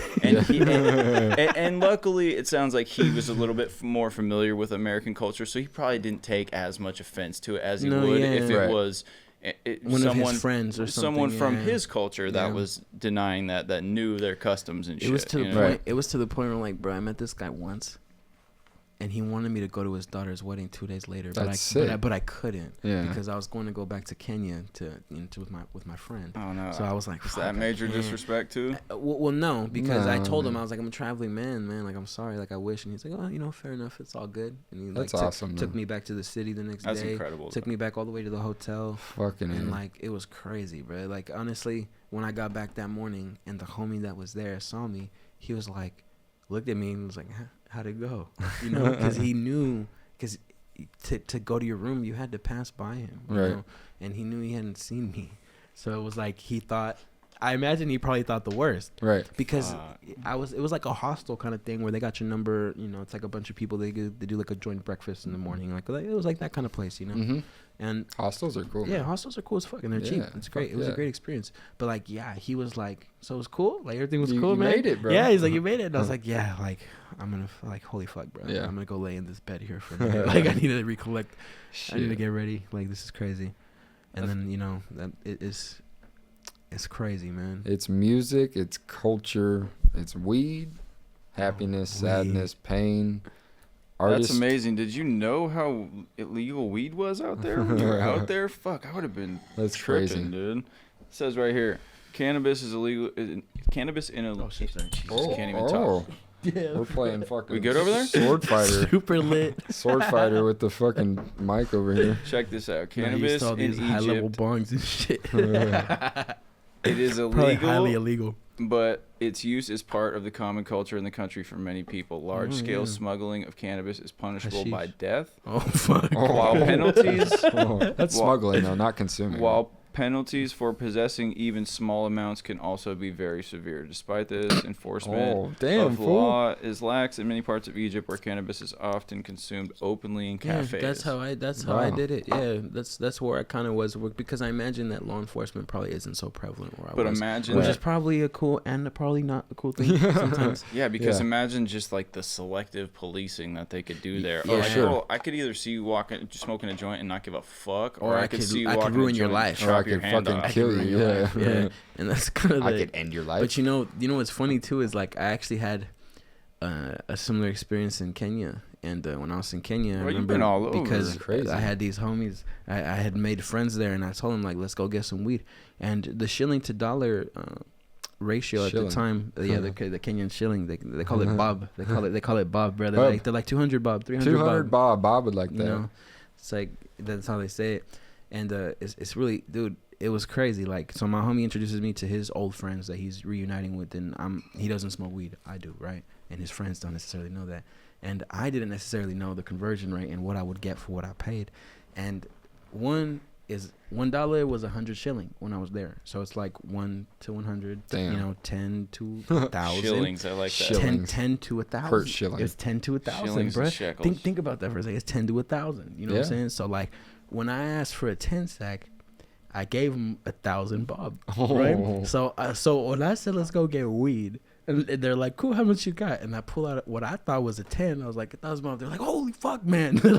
And luckily, it sounds like he was a little bit more familiar with American culture, so he probably didn't take as much offense to it as he
No,
would
yeah.
if it
Right.
was
One of his friends or
someone
something,
from
yeah.
his culture that
Yeah.
was denying that knew their customs and shit.
It was to the
you
point.
know?
Right.
It was to the point where, like, bro, I met this guy once, and he wanted me to go to his daughter's wedding 2 days later.
That's
but
sick.
I couldn't.
Yeah.
Because I was going to go back to Kenya with my friend.
Oh no!
So I was like,
is
fuck,
that
I
major
can't.
disrespect too?
Well, no, because I
No,
told him,
man.
I was like, I'm a traveling man. Like, I'm sorry. Like, I wish. And he's like, oh, you know, fair enough. It's all good. And he
That's
like
awesome,
took
man.
me back to the city the next
That's
day.
incredible.
Took me back all the way to the hotel.
Fucking
And
A.
like, it was crazy, bro. Like, honestly, when I got back that morning and the homie that was there saw me, he was like, looked at me and was like, how'd it go? You know, because he knew, because to go to your room, you had to pass by him. You
Right.
know? And he knew he hadn't seen me. So it was like, he thought, I imagine he probably thought the worst.
Right.
Because it was like a hostel kind of thing where they got your number, you know, it's like a bunch of people, they do like a joint breakfast in the morning. Like, it was like that kind of place, you know?
Mm-hmm.
And
Hostels are cool.
yeah,
man.
hostels are cool as fuck and they're cheap.
Yeah,
It's great.
fuck
It was a
yeah.
great experience. But like, yeah, he was like, so it was cool. Like, everything was
You-
cool,
you
man.
made it, bro.
Yeah, he's like, you made it. And I was like, yeah, like, I'm gonna like, holy fuck, bro.
Yeah.
I'm gonna go lay in this bed here for a minute. Like, I need to recollect. I need to
Shit.
get ready. Like, this is crazy. And then, you know, that it's crazy, man.
It's music, it's culture, it's weed, happiness,
Weed.
sadness, pain.
That's
Artists.
amazing. Did you know how illegal weed was out there when you were out there? Fuck, I would have been
That's
tripping,
crazy.
dude. It says right here, cannabis is illegal. Cannabis in a.
Oh, shit, sorry.
Jesus, can't even talk.
Yeah.
We're playing fucking.
We good over there?
Sword fighter.
Super lit.
Sword fighter with the fucking mic over here.
Check this out.
Man, I used
Cannabis
to all
in
these high-level
Egypt.
bongs and shit.
It is
Probably highly
illegal,
illegal.
but its use is part of the common culture in the country for many people. Large-scale
yeah.
smuggling of cannabis is punishable by
Hashish.
death.
Oh, fuck.
While penalties,
Oh, that's
While-
smuggling, though, not consuming.
while penalties for possessing even small amounts can also be very severe. Despite this, enforcement
Oh, damn,
of
fool.
law is lax in many parts of Egypt, where cannabis is often consumed openly in
Yeah,
cafes.
that's how I
Wow.
did it. Yeah, that's where I kind of was, because I imagine that law enforcement probably isn't so prevalent where I
But
was.
imagine
Which
that.
is probably a cool and probably not a cool thing sometimes.
Yeah, because
Yeah.
imagine just like the selective policing that they could do there.
Yeah.
Or like,
Sure.
bro, I could either see you walking, smoking a joint and not give a fuck, or I could see you
I
walking
could ruin
a
your
joint
life.
and
Or I
chop your
could
hand
fucking
off.
kill
ruin
you.
your
Yeah.
life, yeah. And that's kind of
I
the,
could end your life.
But you know what's funny too is, like, I actually had a similar experience in Kenya. And when I was in Kenya, I
Well, you've
remember
been all over.
because
Crazy.
I had these homies. I had made friends there, and I told them, like, let's go get some weed. And the shilling to dollar ratio
Shilling.
at the time, the Kenyan shilling, they call it bob. They call it bob, brother.
Bob.
They're like 200 bob, 300
200
bob.
Bob would like that.
You know, it's like, that's how they say it. And it's really, dude, it was crazy. Like, so my homie introduces me to his old friends that he's reuniting with, and he doesn't smoke weed. I do, right? And his friends don't necessarily know that. And I didn't necessarily know the conversion rate and what I would get for what I paid. And $1 was 100 shilling when I was there. So it's like 1 to 100.
Damn.
You know, 10 to 1,000.
Shillings, I like that.
Shillings.
10 to 1,000.
Per shilling.
It's 10 to 1,000,
Shillings
bro.
and shekels.
Think about that for a second. It's 10 to 1,000. You know what I'm saying? So like, when I asked for a 10 sack, I gave him 1,000 bob, right? So when I said let's go get weed, and they're like, cool, how much you got? And I pull out what I thought was a 10. I was like, 1,000 bob. They're like, holy fuck, man. they're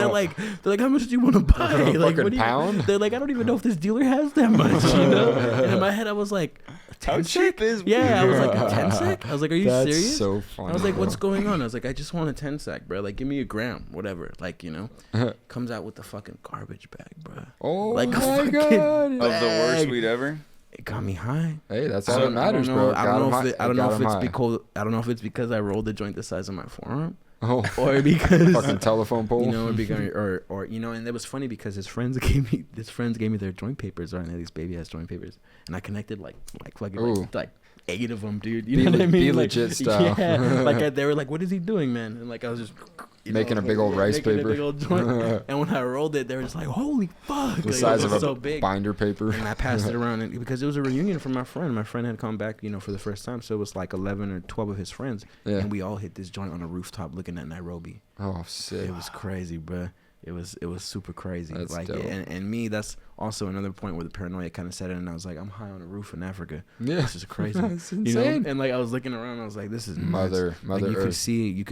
like, how much do you want to buy? Like, what do you?
Pound?
They're like, I don't even know if this dealer has that much. You know? And in my head, I was like, a 10
How
sack?
cheap is
Yeah, I was like, a 10 sack? I was like, are you
That's
serious?
so funny.
I was like,
bro.
what's going on? I was like, I just want a 10 sack, bro. Like, give me a gram, whatever. Like, you know, comes out with the fucking garbage bag, bro.
Oh
Like a
my
fucking
god!
Of the worst
bag.
weed ever.
It got me high.
Hey, that's
So,
all that matters, bro.
I don't know if it's
high.
because I don't know if it's because I rolled the joint the size of my forearm,
Oh,
or because
fucking telephone pole.
you know, or you know. And it was funny because his friends gave me their joint papers, right? And they had these baby ass joint papers, and I connected like fucking
Ooh.
like 8 of them, dude. You
Be
know what I
le-
mean?
be
Like,
legit style.
Yeah, like they were like, "What is he doing, man?" And like I was just
Making a big old rice
making
paper.
a big old joint. And when I rolled it, they were just like, "Holy fuck!"
The
Like,
size
it
of
was
a
so big.
binder paper.
And I passed it around because it was a reunion for my friend. My friend had come back, you know, for the first time. So it was like 11 or 12 of his friends.
Yeah.
And we all hit this joint on a rooftop looking at Nairobi.
Oh, sick.
It was crazy, bruh. It was super crazy.
That's
like,
dope.
and me, that's also another point where the paranoia kind of set in. And I was like, I'm high on a roof in Africa.
Yeah.
This is crazy.
It's
You know?
insane.
And like I was looking around, I was like, this is nuts.
Mother
Like, you
Earth.
could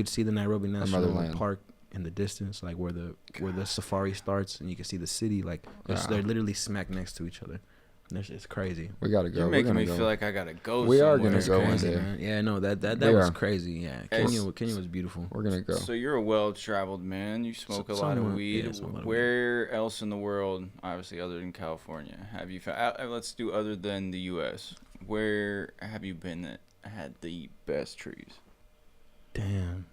see the Nairobi National
motherland.
Park in the distance, like where the safari starts, and you can see the city. Like
Yeah.
they're literally smack next to each other. And it's crazy.
We gotta go.
You're
We're
making
gonna
me
go.
feel like I gotta go.
We are
somewhere.
gonna go one
Crazy,
day.
man. Yeah, no, that
We
was
are.
crazy. Yeah,
Hey,
Kenya was beautiful.
We're gonna go.
So you're a well-traveled man. You smoke a lot of
somewhat,
weed.
yeah, smoke a lot of
Where else in the world, obviously other than California, have you found? Let's do other than the U.S. Where have you been that had the best trees?
Damn.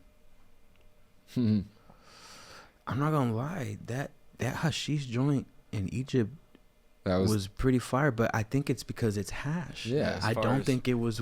I'm not gonna lie, that hashish joint in Egypt
That
was pretty fire, but I think it's because it's hash.
Yeah, as
I
far
don't
as-
think it was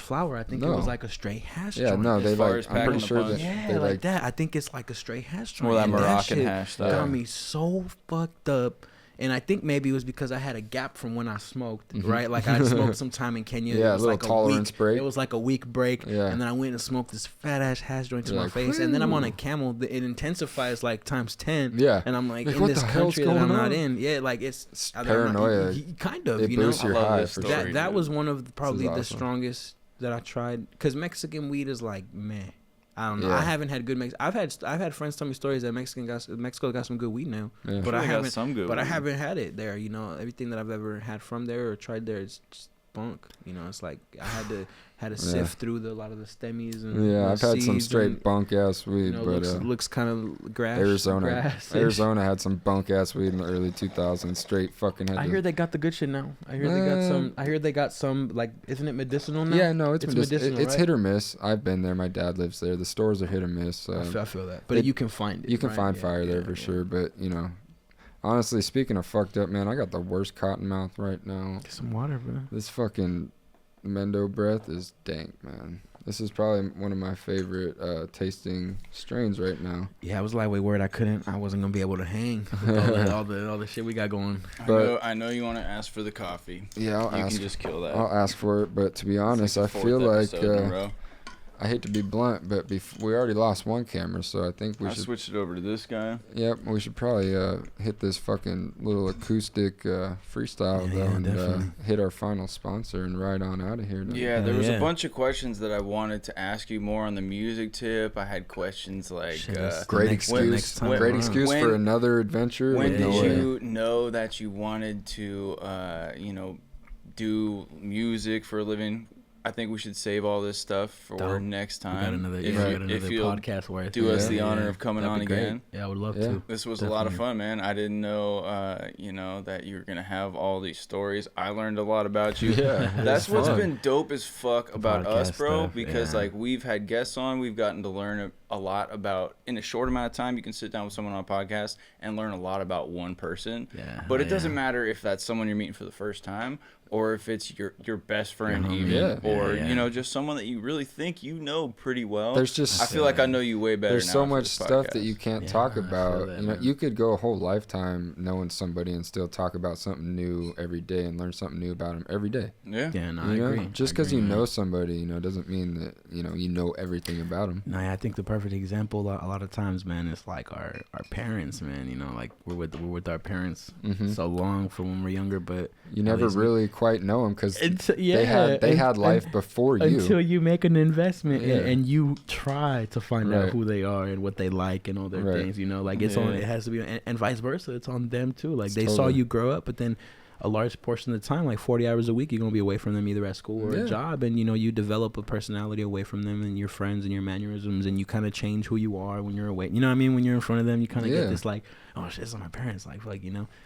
flour. I think it
No.
was like a straight hash
yeah,
joint.
no,
As
they
far
like.
as
I'm
packing
pretty
the
sure that
punch.
Yeah,
they
like that. I think it's like a straight hash joint.
More that
and
Moroccan
shit
hash style.
got me so fucked up. And I think maybe it was because I had a gap from when I smoked, right? Like I had smoked some time in Kenya.
Yeah,
it was
a little
like
tolerance
week,
break.
It was like a week break.
Yeah.
And then I went and smoked this fat ass hash joint to
You're
my
like,
face. And then I'm on a
"Whew."
Camel. It intensifies like times 10.
Yeah.
And I'm like
Like,
in
what
this
the hell's
country that I'm
going
not
on?
in. Yeah, like it's I'm not-
paranoia.
kind of,
It
you know.
boosts your
I love
high
this
for
story.
sure.
That was one of probably the
awesome.
strongest that I tried, because Mexican weed is like, man, I don't know.
Yeah.
I haven't had good I've had friends tell me stories that Mexico got some good weed now,
Yeah.
but
Sure
I
they got
haven't.
some good
But I
weed.
haven't had it there. You know, everything that I've ever had from there or tried there is just bunk. You know, it's like I had to sift through a lot of the stemmies and
Yeah,
the
I've had some
seeds
straight
and,
bunk ass weed,
you know,
but
looks kind of grass.
Arizona
grass-ish.
had some bunk ass weed in the early 2000s. Straight fucking had.
I
to-
hear they got the good shit now. I hear they got some like, isn't it medicinal now?
Yeah, no, it's
medicinal.
medicinal. It's
right?
hit or miss. I've been there. My dad lives there. The stores are hit or miss.
I feel that, but
it-
you can find it.
You can
right?
find
Yeah,
fire there
yeah,
for
yeah.
sure, but you know, honestly, speaking of fucked up, man, I got the worst cotton mouth right now.
Get some water, bro.
This fucking Mendo breath is dank, man. This is probably one of my favorite tasting strains right now.
Yeah, I was lightweight worried I wasn't gonna be able to hang with all the shit we got going.
But-
I know you want to ask for the coffee.
Yeah,
You can just kill that.
I'll ask for it, but to be
It's
honest,
like
I
the fourth
feel like
episode in a row.
I hate to be blunt, but we already lost one camera, so I think we
I
should.
switched it over to this guy.
Yep, we should probably hit this fucking little acoustic freestyle
Yeah,
though,
yeah,
and
definitely.
hit our final sponsor and ride on out of here. Though.
Yeah, there
Hell
was
yeah.
a bunch of questions that I wanted to ask you more on the music tip. I had questions like,
Shit, that's the
Great
next
excuse.
time
Great
around.
excuse for
When-
another adventure.
when
with no
did
way.
you know that you wanted to, do music for a living? I think we should save all this stuff for
Dope.
next
We got
time.
another,
If you'll
podcast worth.
do us
Yeah.
the honor of coming
That'd
on
be great.
again.
Yeah, I would love
Yeah.
to.
This was a lot of
Definitely.
fun, man. I didn't know, that you were gonna have all these stories. I learned a lot about you.
Yeah,
That's
it's
what's
fun.
been dope as fuck about us,
podcast
bro.
stuff,
Because
yeah.
like we've had guests on, we've gotten to learn a lot about in a short amount of time. You can sit down with someone on a podcast and learn a lot about one person.
Yeah,
But it doesn't
yeah.
matter if that's someone you're meeting for the first time, or if it's your best friend,
homie.
even,
Yeah.
or
Yeah.
just someone that you really think you know pretty well.
There's just
I feel like I know you way better.
there's
now
so
after
much
this
stuff that
podcast.
you can't
Yeah,
talk
I feel
about.
that,
You know,
man.
you could go a whole lifetime knowing somebody and still talk about something new every day and learn something new about them every day.
Yeah.
Yeah, no,
You
I
know?
agree.
Just
I
because
agree,
you
man.
know somebody, doesn't mean that you know everything about them.
No, I think the perfect example a lot of times, man, is like our parents, man. Like we're with our parents
Mhm.
so long from when we're younger, but
You never
least-
really quite know them because
yeah,
they had life before you.
until you make an investment
Yeah.
and you try to find out
Right.
who they are and what they like and all their
Right.
things. Like it's on.
Yeah.
It has to be, and vice versa. It's on them too. Like
It's
they saw
totally-
you grow up, but then a large portion of the time, like 40 hours a week, you're gonna be away from them either at school or
Yeah.
a job, and you develop a personality away from them and your friends and your mannerisms, and you kind of change who you are when you're away. You know what I mean? When you're in front of them, you kind of
Yeah.
get this like, oh shit, this is my parents. Like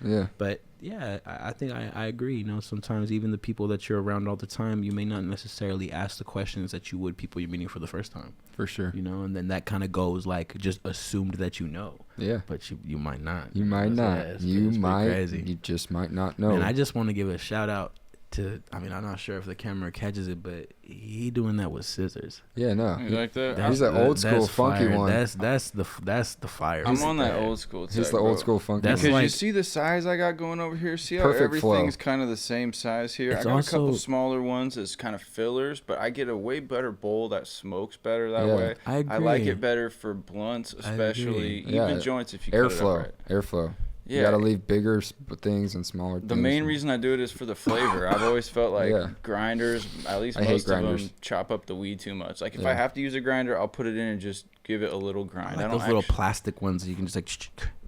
Yeah.
But yeah, I think I agree. Sometimes even the people that you're around all the time, you may not necessarily ask the questions that you would people you're meeting for the first time.
For sure.
And then that kind of goes like just assumed that you know,
Yeah.
but you might not.
You might
So,
not.
yeah, it's
You
pretty crazy.
You just might not know.
And I just want to give a shout out to. I mean, I'm not sure if the camera catches it, but he doing that with scissors.
Yeah, no.
You like that?
He's the old school
that's
funky
fire.
one.
That's the fire.
I'm on that
Yeah.
old school.
He's
tech,
the
bro.
old school funky
That's
Because
one.
you
like-
see the size I got going over here. See how
Perfect flow.
everything's kind of the same size here. I
It's
got a couple
also-
smaller ones as kind of fillers, but I get a way better bowl that smokes better that
Yeah.
way.
I
I like
agree.
it better for blunts, especially
agree.
even
Yeah.
joints if you cut it
Airflow.
up right.
Airflow. You
Yeah.
gotta leave bigger things and smaller things.
The main reason I do it is for the flavor. I've always felt like
Yeah.
grinders, at least
I hate
most of them,
grinders.
chop up the weed too much. Like if
Yeah.
I have to use a grinder, I'll put it in and just give it a little grind.
Like
I don't
those little
actually-
plastic ones that you can just like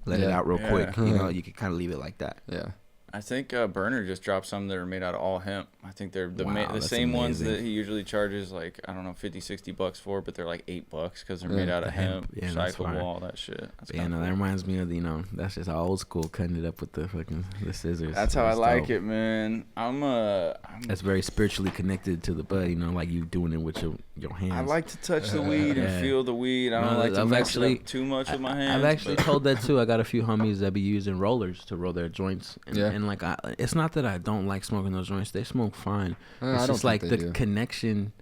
let it
Yeah.
out real
Yeah.
quick. You can kind of leave it like that.
Yeah.
I think Burner just dropped some that are made out of all hemp. I think they're the
Wow,
the
that's
same ones
amazing.
that he usually charges like I don't know $50-$60 for, but they're like $8 because they're
Yeah.
made out of
The hemp.
hemp,
Yeah, that's fire.
recyclable, all that shit. That's
But yeah,
kinda
no, that
cool.
reminds me of that's just old school cutting it up with the fucking the scissors.
That's how I
That's
like
dope.
it, man. I'm
That's very spiritually connected to the bud. Like you doing it with your hands.
I like to touch the weed and
Yeah.
feel the weed. I don't
No,
like to
I've
mess
actually-
it up too much with my hands.
I've actually
but-
told that too. I got a few homies that be using rollers to roll their joints, and,
Yeah.
and like it's not that I don't like smoking those joints; they smoke fine.
I
It's
don't
just
think
like
they
the
do.
connection.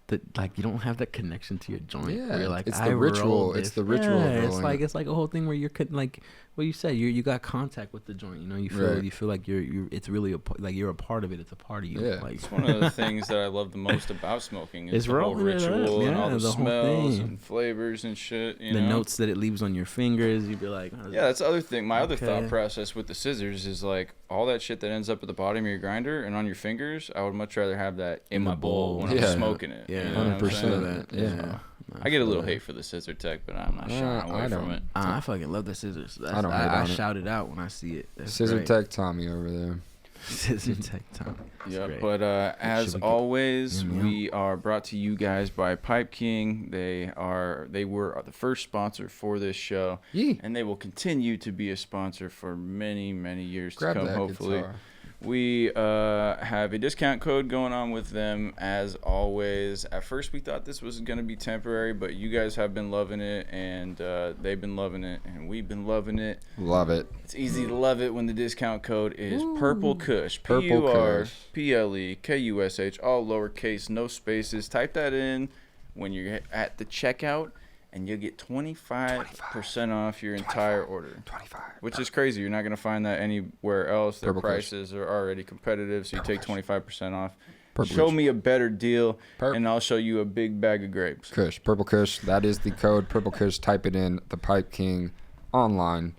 That like you don't have that connection to your joint.
Yeah,
where you're like,
it's the
I
ritual-
rolled
it's
this.
the ritual of
Yeah,
rolling
it's like a whole thing where you're like what you said. You got contact with the joint. You feel
Right.
you feel like you're it's really like you're a part of it. It's a part of you.
Yeah.
Like
It's one of the things that I love the most about smoking is
It's
the whole
rolling it up,
ritual and all
yeah,
the
the whole
smells
thing.
and flavors and shit. You
the
know?
notes that it leaves on your fingers. You'd be like, oh,
Yeah, that's the other thing. My other
Okay.
thought process with the scissors is like all that shit that ends up at the bottom of your grinder and on your fingers. I would much rather have that in my bowl when
Yeah.
I'm smoking it.
Yeah,
you know what I'm
100%.
saying?
Yeah.
I get a little hate for the scissor tech, but I'm not shying away
I
from
don't.
it.
I fucking love the scissors.
I don't hate
I
on it.
shout it out when I see it. That's
Scissor
great.
Tech Tommy over there.
Scissor tech time. That's
Yeah,
great.
but as
Should we get-
always,
Yeah, man.
we are brought to you guys by Pipe King. They were the first sponsor for this show,
Yee.
and they will continue to be a sponsor for many, many years
Grab
to come.
that
Hopefully,
guitar.
we have a discount code going on with them as always. At first, we thought this was going to be temporary, but you guys have been loving it, and they've been loving it, and we've been loving it.
Love it.
It's easy to love it when the discount code is Purple Kush.
Purple Kush.
PurpleKush, all lowercase, no spaces. Type that in when you're at the checkout, and you'll get 25% off your entire order.
25.
Which is crazy. You're not going to find that anywhere else. Their
Purple Kush.
prices are already competitive, so you take 25% off.
Purple
Show
Kush.
me a better deal,
Purp.
and I'll show you a big bag of grapes.
Kush. Purple Kush. That is the code. Purple Kush. Type it in. The Pipe King online.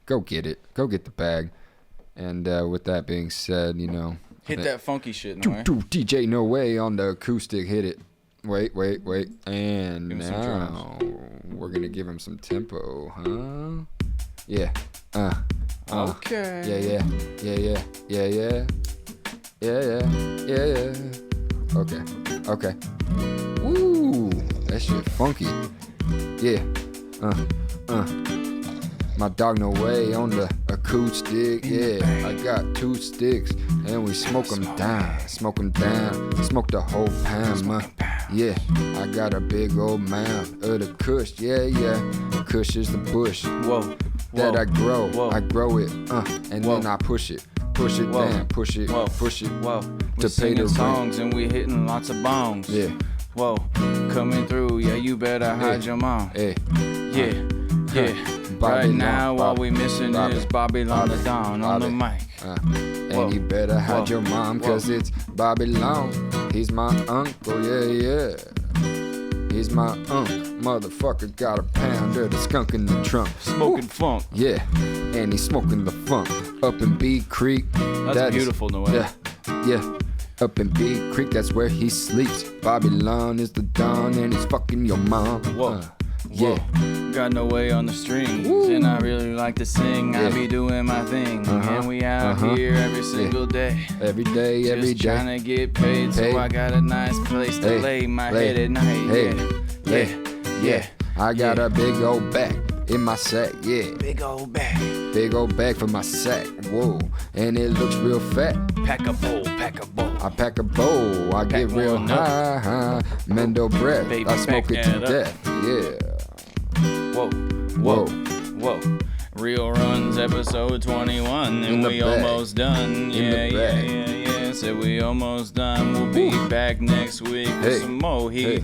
Go get it. Go get the bag. And with that being said,
Hit that funky shit, no way.
DJ No Way on the acoustic. Hit it. Wait. And
Give him some
now we're going to give him some tempo, huh? Yeah.
Okay.
Yeah. Okay. Okay. Ooh, that shit funky. Yeah. My dog No Way on the acoustic. Yeah, I got 2 sticks and we smoke them down. Smoke them down. Smoke the whole pound. Yeah, I got a big old mound of the kush. Yeah. Kush is the bush.
Whoa.
That I grow.
Whoa.
I grow it. And
Whoa.
then I push it. Push it
Whoa.
down. Push it.
Whoa.
Push it.
Whoa. We
To pay the
singing
rent.
songs and we hitting lots of bongs.
Yeah.
Whoa. Coming through. Yeah, you better hide your mom.
Hey.
Yeah. Yeah. Right
Babylon,
now, all
Bob-
we missing
Bobby,
is Babylon the
Bobby,
Dawn on the
Bobby.
mic.
And you better hide
Whoa.
your mom, cause it's Bobby Long. He's my uncle, yeah. He's my uncle. Motherfucker got a pound of the skunk in the trunk.
Smoking funk.
Yeah, and he's smoking the funk up in Bee Creek.
That's beautiful, Noel.
Yeah. Up in Bee Creek, that's where he sleeps. Babylon is the dawn, and he's fucking your mom.
Whoa.
Yeah.
Got No Way on the strings,
Woo.
and I really like to sing. I
Yeah.
be doing my thing, and we out here every single day.
Every day, every
Just
day.
trying to get paid, so
Paid.
I got a nice place to
Hey,
lay my
lay.
head at night.
Hey,
Yeah.
I got a big old bag in my sack, yeah.
Big old bag.
Big old bag for my sack, whoa. And it looks real fat.
Pack a bowl, pack a bowl.
I pack a bowl, I get real
one up.
high. Mendo breath,
Baby,
I smoke
pack
it to
that up.
death, yeah.
Whoa. Real Runs episode 21,
In
and
the
we
bag.
almost done.
In the
Yeah. Said we almost done. We'll be back next week
Hey.
with some more heat.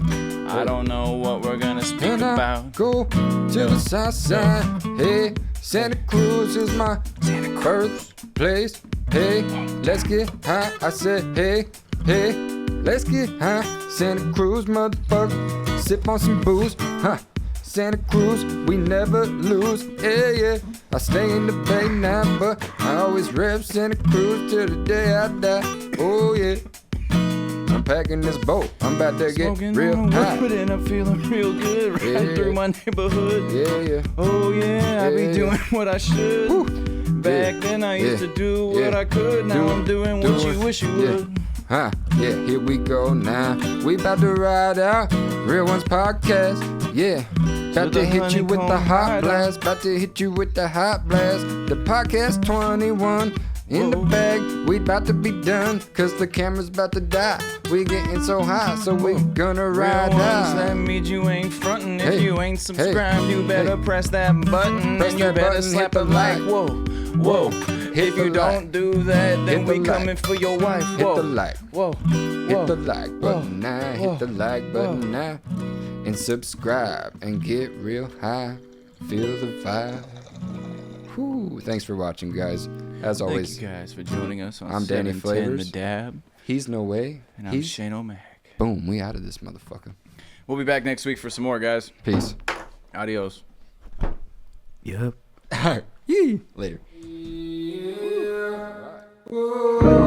I don't know what we're gonna speak
And I
about.
go to the south side, hey. Santa Cruz is my birthplace, hey. Let's get high, I said, hey. Let's get high, Santa Cruz, motherfucker. Sip on some booze, huh. Santa Cruz, we never lose, yeah. I stay in the Bay now, but I always rep Santa Cruz till the day I die, oh yeah. I'm packing this boat, I'm about to get
Smoking
real
on
high.
wood and I'm feeling real good. Riding
Yeah.
through my neighborhood.
Yeah.
Oh yeah, I be
Yeah.
doing what I should.
Woo.
Back
Yeah.
then I used
Yeah.
to do what
Yeah.
I could. Now I'm doing what you wish you
Yeah.
would.
Huh, yeah, here we go now. We about to ride out Real Ones Podcast, yeah. About to
the
hit you with the
honeycomb
hot
rider.
blast. About to hit you with the hot blast. The podcast 21 in the
Whoa.
bag. We about to be done, cause the camera's about to die. We getting so high, so we gonna ride
Real ones, that
out.
means you ain't frontin'. If
Hey.
you ain't subscribed, you better
Hey.
press that button.
Press
and you
that
better
button,
slap
hit
a
the
like.
like.
Whoa.
Hit
If
the
you
like.
don't do that, then
Hit the
we
like.
coming for your wife.
Hit
Whoa.
the like.
Whoa.
Hit the like button now.
Whoa.
Hit the like button now. And subscribe and get real high. Feel the vibe. Whew. Thanks for watching, guys. As
Thank
always,
you guys for joining us on
I'm Danny
710
Flavors.
The Dab.
he's No Way.
And I'm
He's
Shane O'Mac.
boom. We out of this motherfucker.
We'll be back next week for some more, guys.
Peace.
Adios.
Yup.
All right. Yee. Later. Whoa.